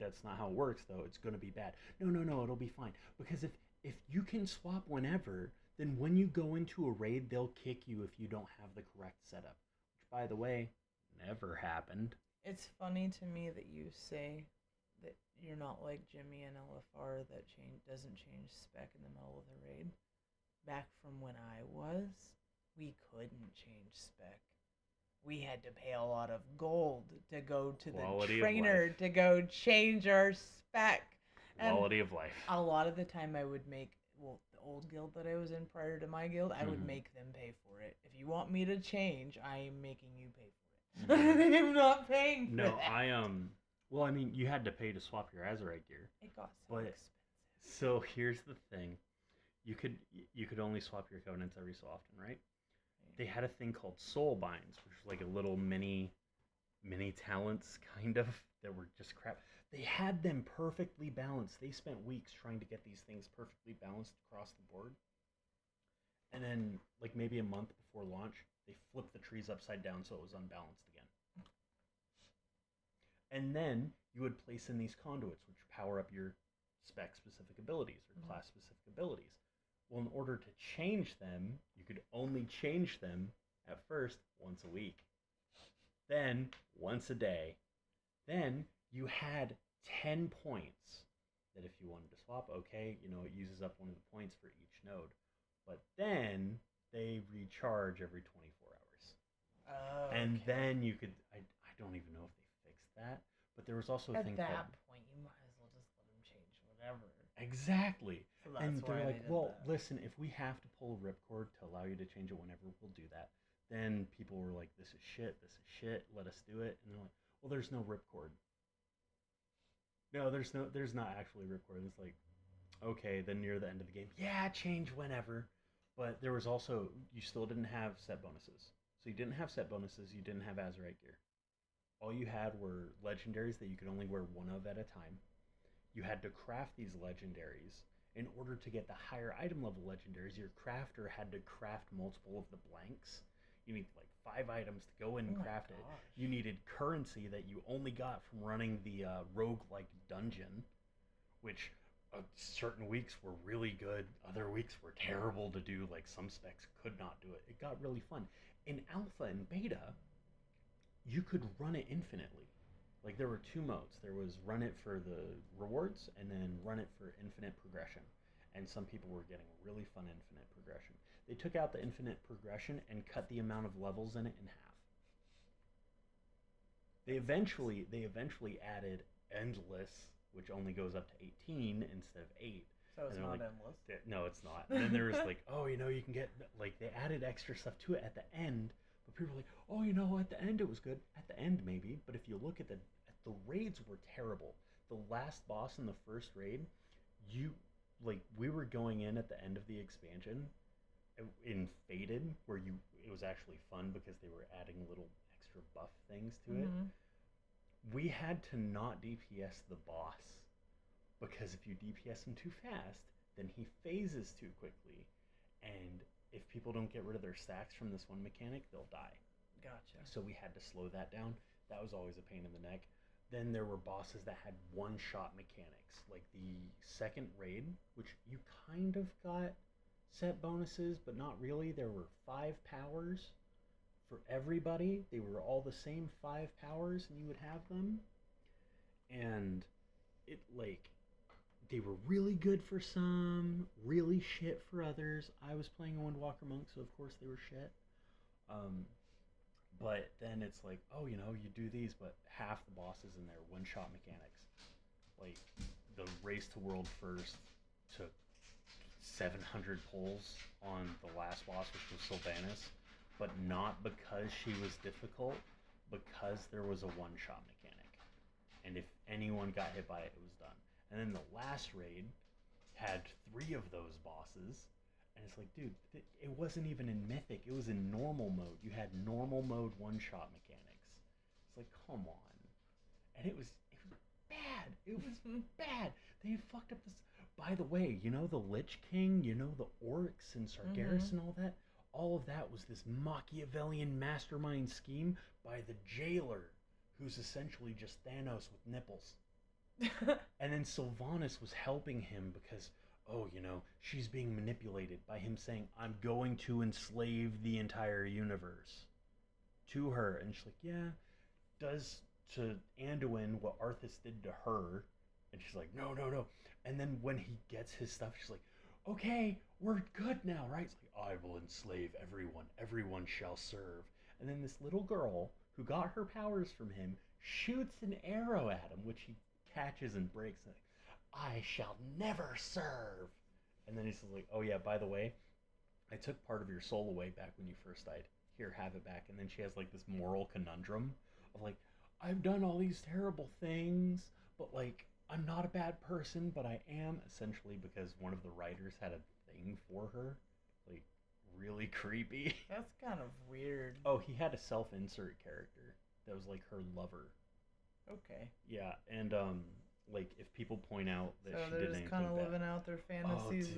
A: that's not how it works though. It's going to be bad. No, no, no, it'll be fine. Because if you can swap whenever, then when you go into a raid, they'll kick you if you don't have the correct setup. Which, by the way, never happened.
B: It's funny to me that you say that you're not like Jimmy and LFR that doesn't change spec in the middle of the raid. Back from when I was, we couldn't change spec. We had to pay a lot of gold to go to
A: Quality
B: the trainer to go change our spec.
A: Quality of life.
B: A lot of the time I would make, well, the old guild that I was in prior to my guild, I would make them pay for it. If you want me to change, I am making you pay for it. I'm not paying for
A: No,
B: that.
A: well, I mean, you had to pay to swap your Azerite gear.
B: It got so expensive.
A: So here's the thing. You could only swap your covenants every so often, right? They had a thing called soul binds, which was like a little mini talents kind of that were just crap. They had them perfectly balanced. They spent weeks trying to get these things perfectly balanced across the board. And then like maybe a month before launch, they flipped the trees upside down so it was unbalanced again. And then you would place in these conduits which power up your spec specific abilities or class specific abilities. Well, in order to change them, you could only change them at first once a week, then once a day. Then you had 10 points that if you wanted to swap, okay, it uses up one of the points for each node. But then they recharge every 24 hours.
B: Oh,
A: and then you could, I don't even know if they fixed that, but there was also a thing called...
B: At that point, you might as well just let them change whatever.
A: Exactly.
B: So
A: and they're like, well, listen, if we have to pull a ripcord to allow you to change it whenever, we'll do that. Then people were like, this is shit, let us do it. And they're like, well, there's no ripcord. No, there's not actually ripcord. It's like, okay, then near the end of the game, yeah, change whenever. But there was also, you still didn't have set bonuses. So you didn't have set bonuses, you didn't have Azerite gear. All you had were legendaries that you could only wear one of at a time. You had to craft these legendaries. In order to get the higher item level legendaries, your crafter had to craft multiple of the blanks. You need like 5 items to go in and craft it. You needed currency that you only got from running the roguelike dungeon, which certain weeks were really good, other weeks were terrible to do. Like some specs could not do it. It got really fun. In alpha and beta, you could run it infinitely. Like there were 2 modes. There was run it for the rewards and then run it for infinite progression. And some people were getting really fun infinite progression. They took out the infinite progression and cut the amount of levels in it in half. They eventually added endless, which only goes up to 18 instead of 8.
B: So it's not endless?
A: No, it's not. And then there was like, oh, you can get, like, they added extra stuff to it at the end. But people were like, oh, at the end it was good. At the end, maybe. But if you look at the raids were terrible. The last boss in the first raid, we were going in at the end of the expansion in Faded, where it was actually fun because they were adding little extra buff things to it. We had to not DPS the boss, because if you DPS him too fast, then he phases too quickly. And if people don't get rid of their stacks from this one mechanic, they'll die.
B: Gotcha.
A: So we had to slow that down. That was always a pain in the neck. Then there were bosses that had one-shot mechanics, like the second raid, which you kind of got set bonuses, but not really. There were 5 powers for everybody. They were all the same 5 powers, and you would have them. And it, like, they were really good for some, really shit for others. I was playing a Windwalker Monk, so of course they were shit. But then it's like, oh, you do these, but half the bosses in there, one-shot mechanics. Like, the Race to World First took 700 pulls on the last boss, which was Sylvanas, but not because she was difficult, because there was a one-shot mechanic. And if anyone got hit by it, it was done. And then the last raid had 3 of those bosses. And it's like, dude, it wasn't even in Mythic. It was in normal mode. You had normal mode one-shot mechanics. It's like, come on. And it was bad. It was bad. They fucked up this. By the way, the Lich King, the Orcs and Sargeras and all of that was this Machiavellian mastermind scheme by the Jailer, who's essentially just Thanos with nipples. And then Sylvanas was helping him because, oh, she's being manipulated by him saying, I'm going to enslave the entire universe to her. And she's like, yeah, does to Anduin what Arthas did to her. And she's like, no, no, no. And then when he gets his stuff, she's like, okay, we're good now, right? It's like, I will enslave everyone. Everyone shall serve. And then this little girl who got her powers from him shoots an arrow at him, which he catches and breaks. Like, I shall never serve. And then he's like, oh yeah, by the way, I took part of your soul away back when you first died. Here, have it back. And then she has like this moral conundrum of like, I've done all these terrible things, but like, I'm not a bad person, but I am, essentially because one of the writers had a thing for her. Like, really creepy.
B: That's kind of weird.
A: Oh, he had a self-insert character that was like her lover.
B: Okay.
A: Yeah, and like if people point out that she did anything bad,
B: they're just kind of living out their fantasies.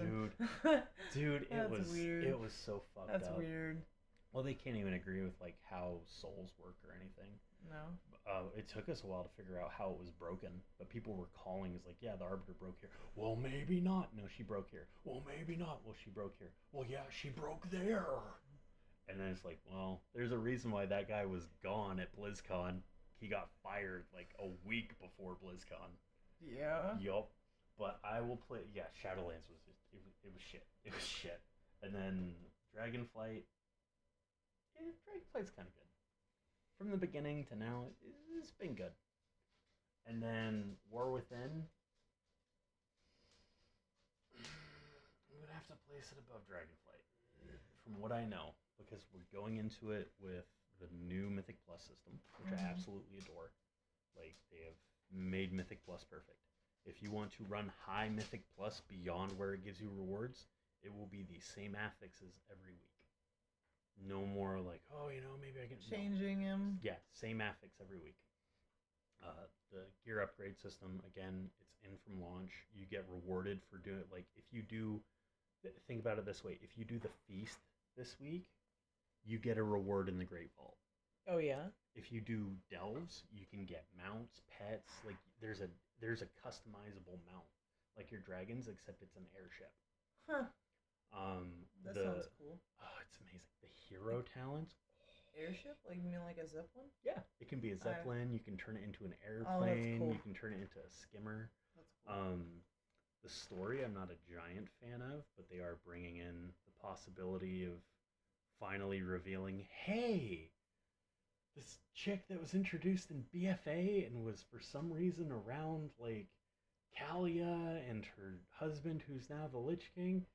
A: Oh, dude, it was
B: weird.
A: It was so fucked up.
B: That's weird.
A: Well, they can't even agree with like how souls work or anything.
B: No.
A: It took us a while to figure out how it was broken, but people were calling as like, yeah, the Arbiter broke here. Well, maybe not. No, she broke here. Well, maybe not. Well, she broke here. Well, yeah, she broke there. And then it's like, well, there's a reason why that guy was gone at BlizzCon. He got fired like a week before BlizzCon.
B: Yeah.
A: Yup. But I will play. Yeah, Shadowlands was just it was shit. It was shit. And then Dragonflight. Yeah, Dragonflight's kind of good. From the beginning to now, it's been good. And then War Within. I would have to place it above Dragonflight, from what I know, because we're going into it with the new Mythic Plus system, which I absolutely adore. Like, they have made Mythic Plus perfect. If you want to run high Mythic Plus beyond where it gives you rewards, it will be the same affixes every week. No more like, oh, maybe I can...
B: Changing him.
A: Yeah, same affix every week. The gear upgrade system, again, it's in from launch. You get rewarded for doing it. Like, if you do... Think about it this way. If you do the Feast this week, you get a reward in the Great Vault.
B: Oh, yeah?
A: If you do Delves, you can get mounts, pets. Like, there's a customizable mount. Like your dragons, except it's an airship.
B: Huh. That sounds cool.
A: Oh, it's amazing. The hero talents.
B: Airship? Like, you mean like a Zeppelin?
A: Yeah, it can be a Zeppelin. You can turn it into an airplane.
B: Cool.
A: You can turn it into a skimmer.
B: That's cool.
A: The story I'm not a giant fan of, but they are bringing in the possibility of finally revealing, hey, this chick that was introduced in BFA and was for some reason around like Kalia and her husband, who's now the Lich King.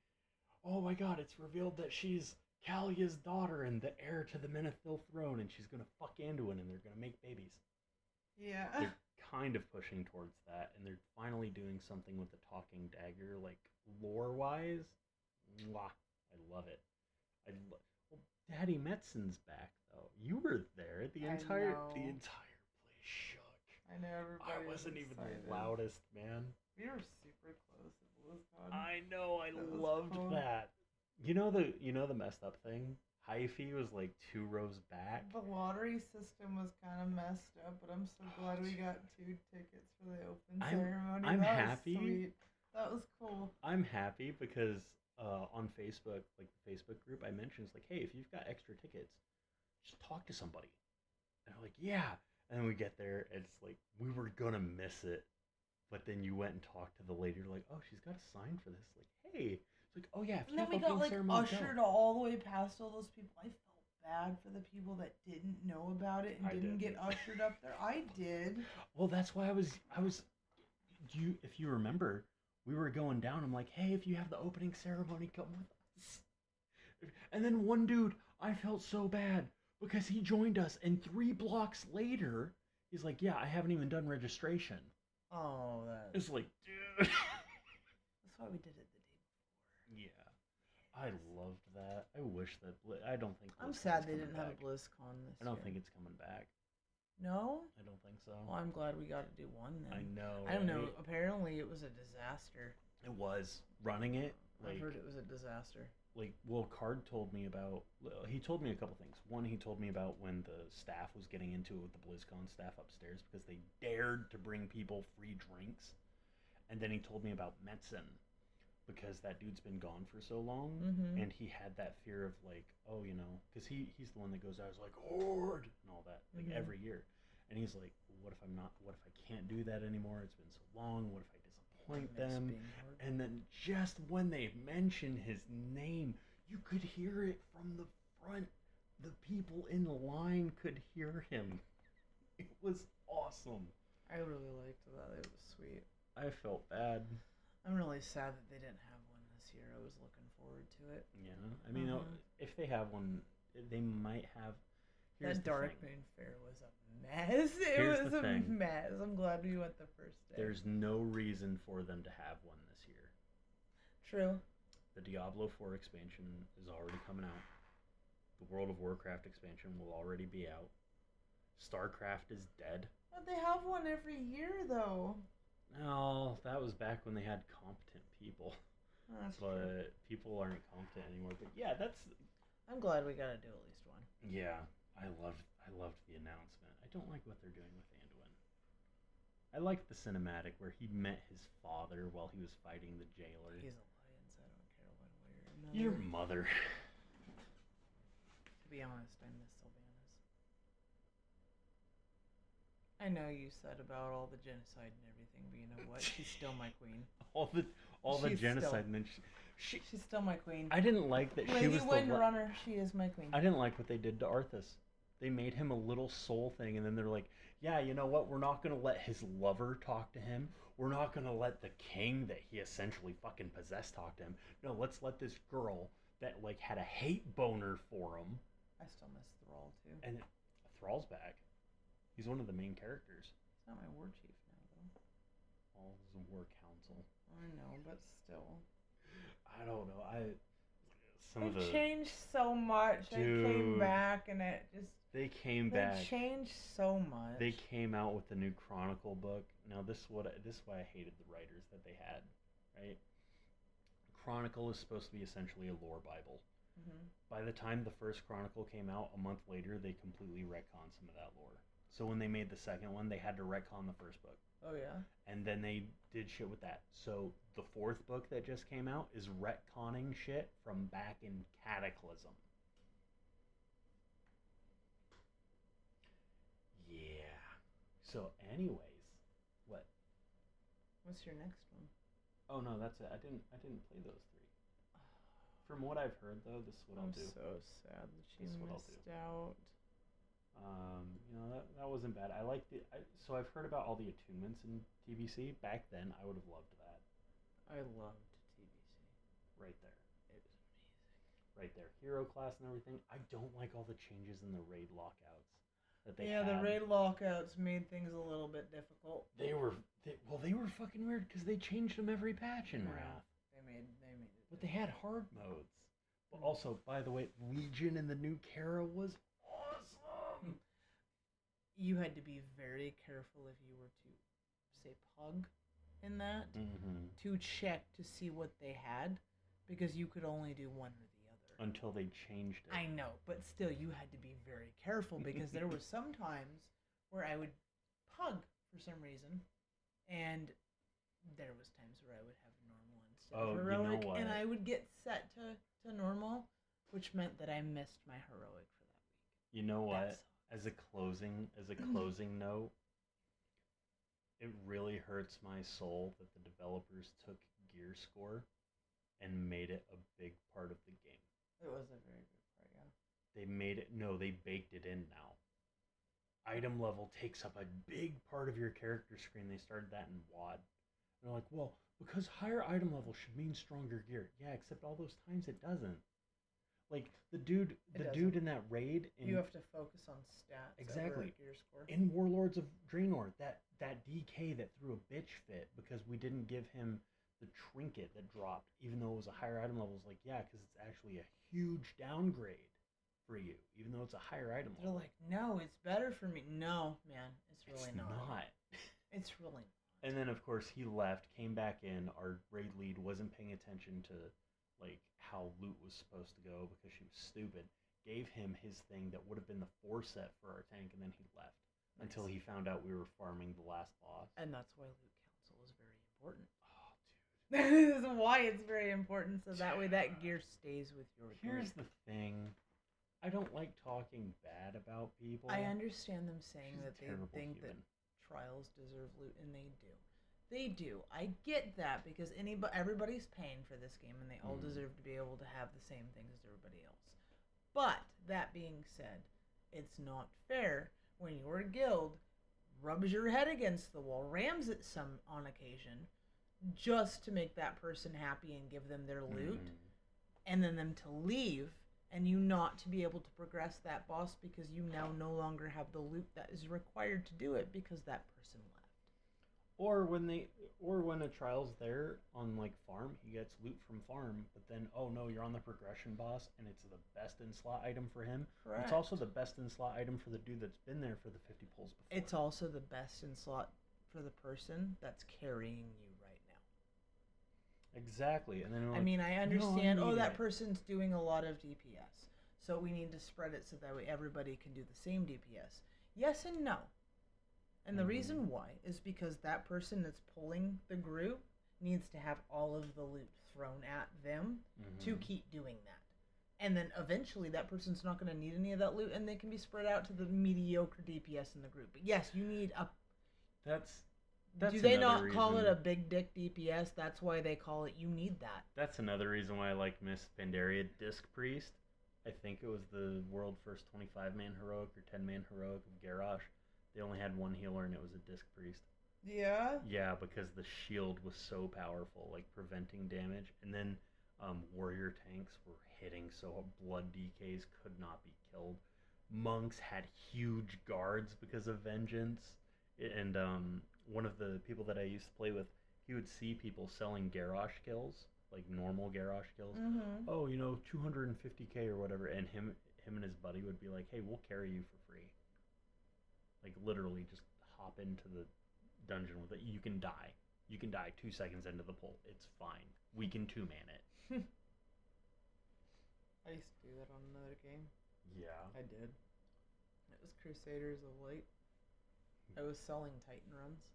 A: Oh my god, it's revealed that she's Kalia's daughter and the heir to the Menethil throne, and she's gonna fuck Anduin and they're gonna make babies.
B: Yeah.
A: They're kind of pushing towards that, and they're finally doing something with the talking dagger, like lore-wise. Mwah, I love it. Well, Daddy Metzen's back though. You were there. The entire place shook.
B: I know everybody.
A: I wasn't even
B: excited.
A: the loudest, man.
B: We were super close at BlizzCon.
A: I know. I
B: That was
A: loved
B: cool.
A: that. You know the messed up thing? Hyphy was like 2 rows back.
B: The lottery system was kind of messed up, but I'm so glad we got 2 tickets for the open ceremony.
A: I'm
B: that
A: happy.
B: Was sweet. That was cool.
A: I'm happy because on Facebook, like the Facebook group, I mentioned it's like, hey, if you've got extra tickets, just talk to somebody. And they're like, yeah. And then we get there, and it's like, we were gonna miss it. But then you went and talked to the lady. You're like, oh, she's got a sign for this. Like, hey. It's like, oh yeah. If
B: And then we got like ushered all the way past all those people. I felt bad for the people that didn't know about it and didn't get ushered up there. I did.
A: Well, that's why I was. If you remember, we were going down. I'm like, hey, if you have the opening ceremony, come with us. And then one dude, I felt so bad because he joined us, and 3 blocks later, he's like, yeah, I haven't even done registration.
B: Oh, that.
A: It's like, dude.
B: That's why we did it the day before.
A: Yeah, I loved that. I wish that. I don't think.
B: I'm sad they didn't have a BlizzCon this year.
A: I don't think it's coming back.
B: No?
A: I don't think so.
B: Well, I'm glad we got to do one then.
A: I know.
B: I don't know. Apparently, it was a disaster.
A: It was running it.
B: I've heard it was a disaster.
A: Card told me about. He told me a couple things. One, he told me about when the staff was getting into it with the BlizzCon staff upstairs because they dared to bring people free drinks. And then he told me about Metzen because that dude's been gone for so long,
B: Mm-hmm.
A: and he had that fear of like, oh, because he's the one that goes out like Horde and all that like
B: Mm-hmm.
A: every year, and he's like, what if I'm not? What if I can't do that anymore? It's been so long. What if I disappoint them? And then just when they mention his name, you could hear it from the front. The people in line could hear him. It was awesome.
B: I really liked that. It was sweet.
A: I felt bad.
B: I'm really sad that they didn't have one this year. I was looking forward to it.
A: Yeah, I mean, if they have one, they might have.
B: That Dark Moon Fair was a mess. It was a mess. I'm glad we went the first day.
A: There's no reason for them to have one this year.
B: True.
A: The Diablo 4 expansion is already coming out. The World of Warcraft expansion will already be out. StarCraft is dead.
B: But they have one every year, though.
A: No, that was back when they had competent people.
B: That's
A: but
B: true.
A: People aren't competent anymore. But yeah, that's.
B: I'm glad we got to do at least one.
A: Yeah, I loved the announcement. I don't like what they're doing with Anduin. I liked the cinematic where he met his father while he was fighting the jailer.
B: He's alliance. I don't care one way or another.
A: Your mother.
B: To be honest, I miss Sylvanas. I know you said about all the genocide and everything, but you know what? She's still my queen.
A: all the genocide, and then
B: she's still my queen.
A: I didn't like that
B: Lady
A: she was
B: Windrunner. She is my queen.
A: I didn't like what they did to Arthas. They made him a little soul thing, and then they're like, yeah, you know what? We're not going to let his lover talk to him. We're not going to let the king that he essentially fucking possessed talk to him. No, let's let this girl that, like, had a hate boner for him.
B: I still miss Thrall, too.
A: And Thrall's back. He's one of the main characters.
B: He's not my war chief now, though.
A: Oh, it's a war council.
B: I know, but still.
A: I don't know.
B: They changed so much.
A: Dude,
B: they came back, and it just...
A: They came back.
B: They changed so much.
A: They came out with the new Chronicle book. Now, this is why I hated the writers that they had, right? Chronicle is supposed to be essentially a lore Bible.
B: Mm-hmm.
A: By the time the first Chronicle came out, a month later, they completely retconned some of that lore. So when they made the second one, they had to retcon the first book.
B: Oh, yeah?
A: And then they did shit with that. So the fourth book that just came out is retconning shit from back in Cataclysm. Yeah. So anyways, what?
B: What's your next one?
A: Oh no, that's it. I didn't play those three. From what I've heard though, this is what I'll do.
B: I'm so sad that she missed out.
A: That wasn't bad. I liked it. So I've heard about all the attunements in TBC. Back then, I would have loved that.
B: I loved TBC.
A: Right there.
B: It was amazing.
A: Right there. Hero class and everything. I don't like all the changes in the raid lockouts that they
B: had.
A: The
B: raid lockouts made things a little bit difficult.
A: They were fucking weird because they changed them every patch in Wrath.
B: They made it.
A: But they had hard modes. But also, by the way, Legion in the new Kara was awesome.
B: You had to be very careful if you were to say pug in that to check to see what they had, because you could only do one or the other
A: until they changed it.
B: I know, but still you had to be very careful, because there were some times where I would pug for some reason, and there was times where I would have normal instead of heroic, and I would get set to normal, which meant that I missed my heroic for that week.
A: You know what? As a closing note, it really hurts my soul that the developers took gear score and made it a big part of the game.
B: It was a very big part, yeah.
A: They baked it in now. Item level takes up a big part of your character screen. They started that in WoD. And they're like, well, because higher item level should mean stronger gear. Yeah, except all those times it doesn't. Like, the dude in that raid...
B: You have to focus on stats.
A: Exactly.
B: Gear score.
A: In Warlords of Draenor, that DK that threw a bitch fit because we didn't give him the trinket that dropped, even though it was a higher item level, was like, yeah, because it's actually a huge downgrade for you, even though it's a higher item level.
B: They're like, no, it's better for me. No, man, it's really not. It's really not.
A: And then, of course, he left, came back in. Our raid lead wasn't paying attention to like how loot was supposed to go because she was stupid. Gave him his thing that would have been the 4 set for our tank, and then he left until he found out we were farming the last boss.
B: And that's why loot council is very important.
A: Oh, dude.
B: That is why it's very important, so that way that gear stays with your
A: Here's
B: group.
A: the thing. I don't like talking bad about people.
B: I understand them saying
A: She's
B: that
A: a
B: they
A: terrible
B: think
A: human.
B: that trials deserve loot, and they do. They do. I get that because everybody's paying for this game, and they all deserve to be able to have the same things as everybody else. But that being said, it's not fair when your guild rubs your head against the wall, rams it some on occasion, just to make that person happy and give them their loot, and then them to leave, and you not to be able to progress that boss because you now no longer have the loot that is required to do it because that person left.
A: Or when a trial's there on like farm, he gets loot from farm, but then oh no, you're on the progression boss and it's the best in slot item for him.
B: Correct.
A: It's also the best in slot item for the dude that's been there for the 50 pulls before.
B: It's also the best in slot for the person that's carrying you right now.
A: Exactly. And then like,
B: I mean, I understand,
A: no,
B: that person's doing a lot of DPS, so we need to spread it so that way everybody can do the same DPS. Yes and no. And the reason why is because that person that's pulling the group needs to have all of the loot thrown at them to keep doing that. And then eventually that person's not going to need any of that loot, and they can be spread out to the mediocre DPS in the group. But yes, you need a...
A: That's
B: do they not call it a big dick DPS? That's why they call it, you need that.
A: That's another reason why I like Miss Pandaria Disc Priest. I think it was the world first 25-man heroic or 10-man heroic of Garrosh. They only had one healer, and it was a Disc Priest.
B: Yeah?
A: Yeah, because the shield was so powerful, like preventing damage. And then warrior tanks were hitting, so blood DKs could not be killed. Monks had huge guards because of vengeance. And one of the people that I used to play with, he would see people selling Garrosh kills, like normal Garrosh kills. Oh, 250k or whatever. And him and his buddy would be like, hey, we'll carry you for free. Like, literally, just hop into the dungeon with it. You can die. You can die 2 seconds into the pull. It's fine. We can 2-man it.
B: I used to do that on another game.
A: Yeah.
B: I did. It was Crusaders of Light. I was selling Titan runs.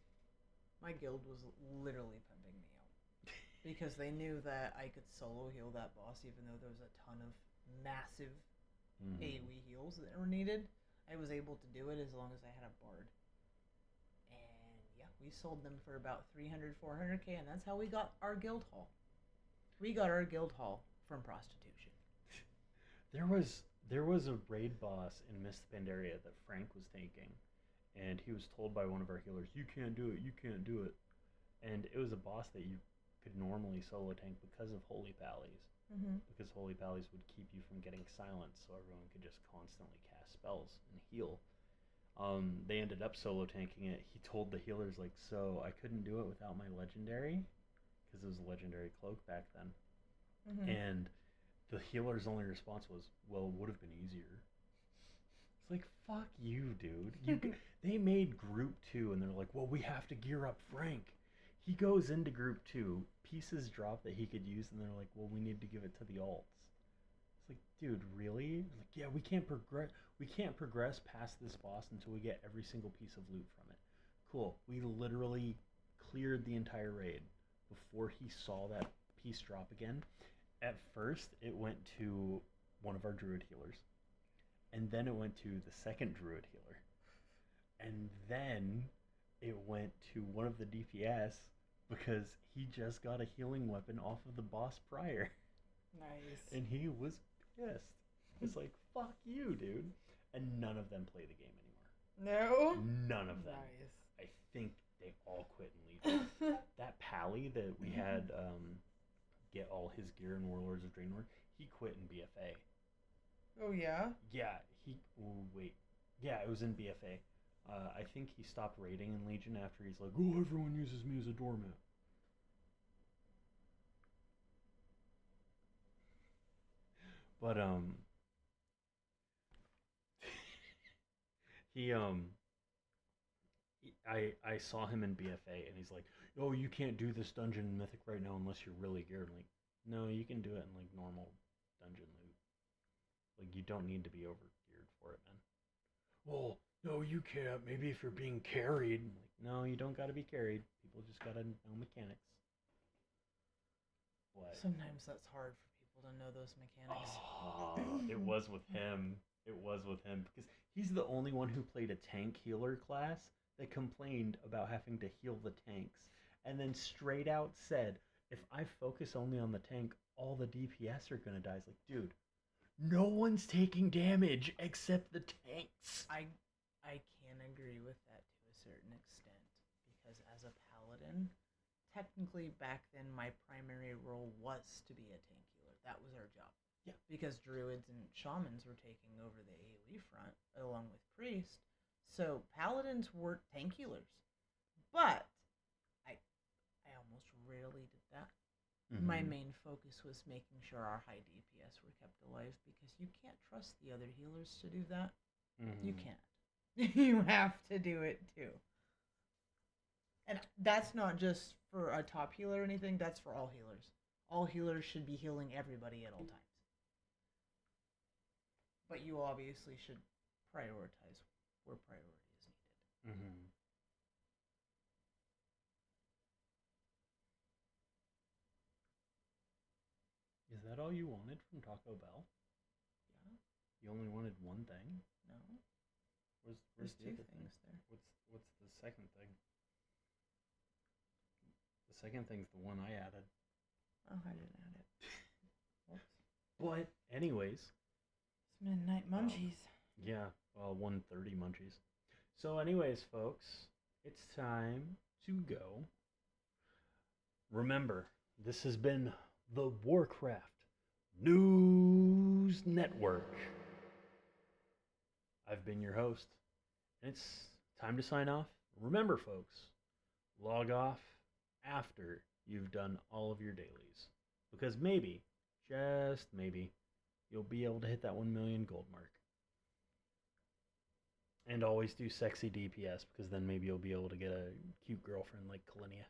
B: My guild was literally pimping me out. Because they knew that I could solo heal that boss, even though there was a ton of massive AoE heals that were needed. I was able to do it as long as I had a bard. And yeah, we sold them for about 300, 400k, and that's how we got our guild hall. We got our guild hall from prostitution.
A: There was a raid boss in Miss Pandaria that Frank was taking, and he was told by one of our healers, you can't do it, you can't do it. And it was a boss that you could normally solo tank because of Holy Pallies. Because Holy Pallies would keep you from getting silenced, so everyone could just constantly cast spells and heal. They ended up solo tanking it. He told the healers, like, so I couldn't do it without my legendary, because it was a legendary cloak back then. And the healer's only response was, well, it would have been easier. It's like, fuck you, dude. They made Group 2, and they're like, well, we have to gear up Frank. He goes into Group 2, pieces drop that he could use, and they're like, well, we need to give it to the alts. It's like, dude, really? Like, yeah, we can't progress past this boss until we get every single piece of loot from it. Cool. We literally cleared the entire raid before he saw that piece drop again. At first, it went to one of our druid healers, and then it went to the second druid healer, and then it went to one of the DPS because he just got a healing weapon off of the boss prior.
B: Nice.
A: And he was pissed. It's like, fuck you, dude. And none of them play the game anymore.
B: No?
A: None of them.
B: Nice.
A: I think they all quit and leave. That Pally that we had get all his gear in Warlords of Draenor, he quit in BFA.
B: Oh, yeah?
A: Yeah, Yeah, it was in BFA. I think he stopped raiding in Legion after he's like, oh, everyone uses me as a doormat. But, I saw him in BFA, and he's like, oh, you can't do this dungeon in Mythic right now unless you're really geared. I'm like, No, you can do it in like normal dungeon loot. Like you don't need to be over geared for it, man. Well, no, you can't. Maybe if you're being carried. Like, no, you don't got to be carried. People just got to know mechanics. What?
B: Sometimes that's hard for people to know those mechanics.
A: Oh, it was with him. It was with him because he's the only one who played a tank healer class that complained about having to heal the tanks and then straight out said, if I focus only on the tank, all the DPS are gonna die. It's like, dude, no one's taking damage except the tanks.
B: I can agree with that to a certain extent because as a paladin, technically back then my primary role was to be a tank healer. That was our job.
A: Yeah.
B: Because druids and shamans were taking over the AoE front along with priests. So paladins were tank healers. But I almost rarely did that. Mm-hmm. My main focus was making sure our high DPS were kept alive because you can't trust the other healers to do that. Mm-hmm. You can't. You have to do it too. And that's not just for a top healer or anything, that's for all healers. All healers should be healing everybody at all times. But you obviously should prioritize where priority is needed. Mm-hmm.
A: Is that all you wanted from Taco Bell?
B: Yeah.
A: You only wanted one thing?
B: No.
A: Where's
B: the other things there?
A: What's the second thing? The second thing's the one I added.
B: Oh, I didn't add it. Whoops.
A: But anyways,
B: it's midnight munchies.
A: Yeah, well, 1:30 munchies. So anyways, folks, it's time to go. Remember, this has been the Warcraft News Network. I've been your host, and it's time to sign off. Remember, folks, log off after you've done all of your dailies, because maybe, just maybe, you'll be able to hit that 1 million gold mark. And always do sexy DPS, because then maybe you'll be able to get a cute girlfriend like Kalinia.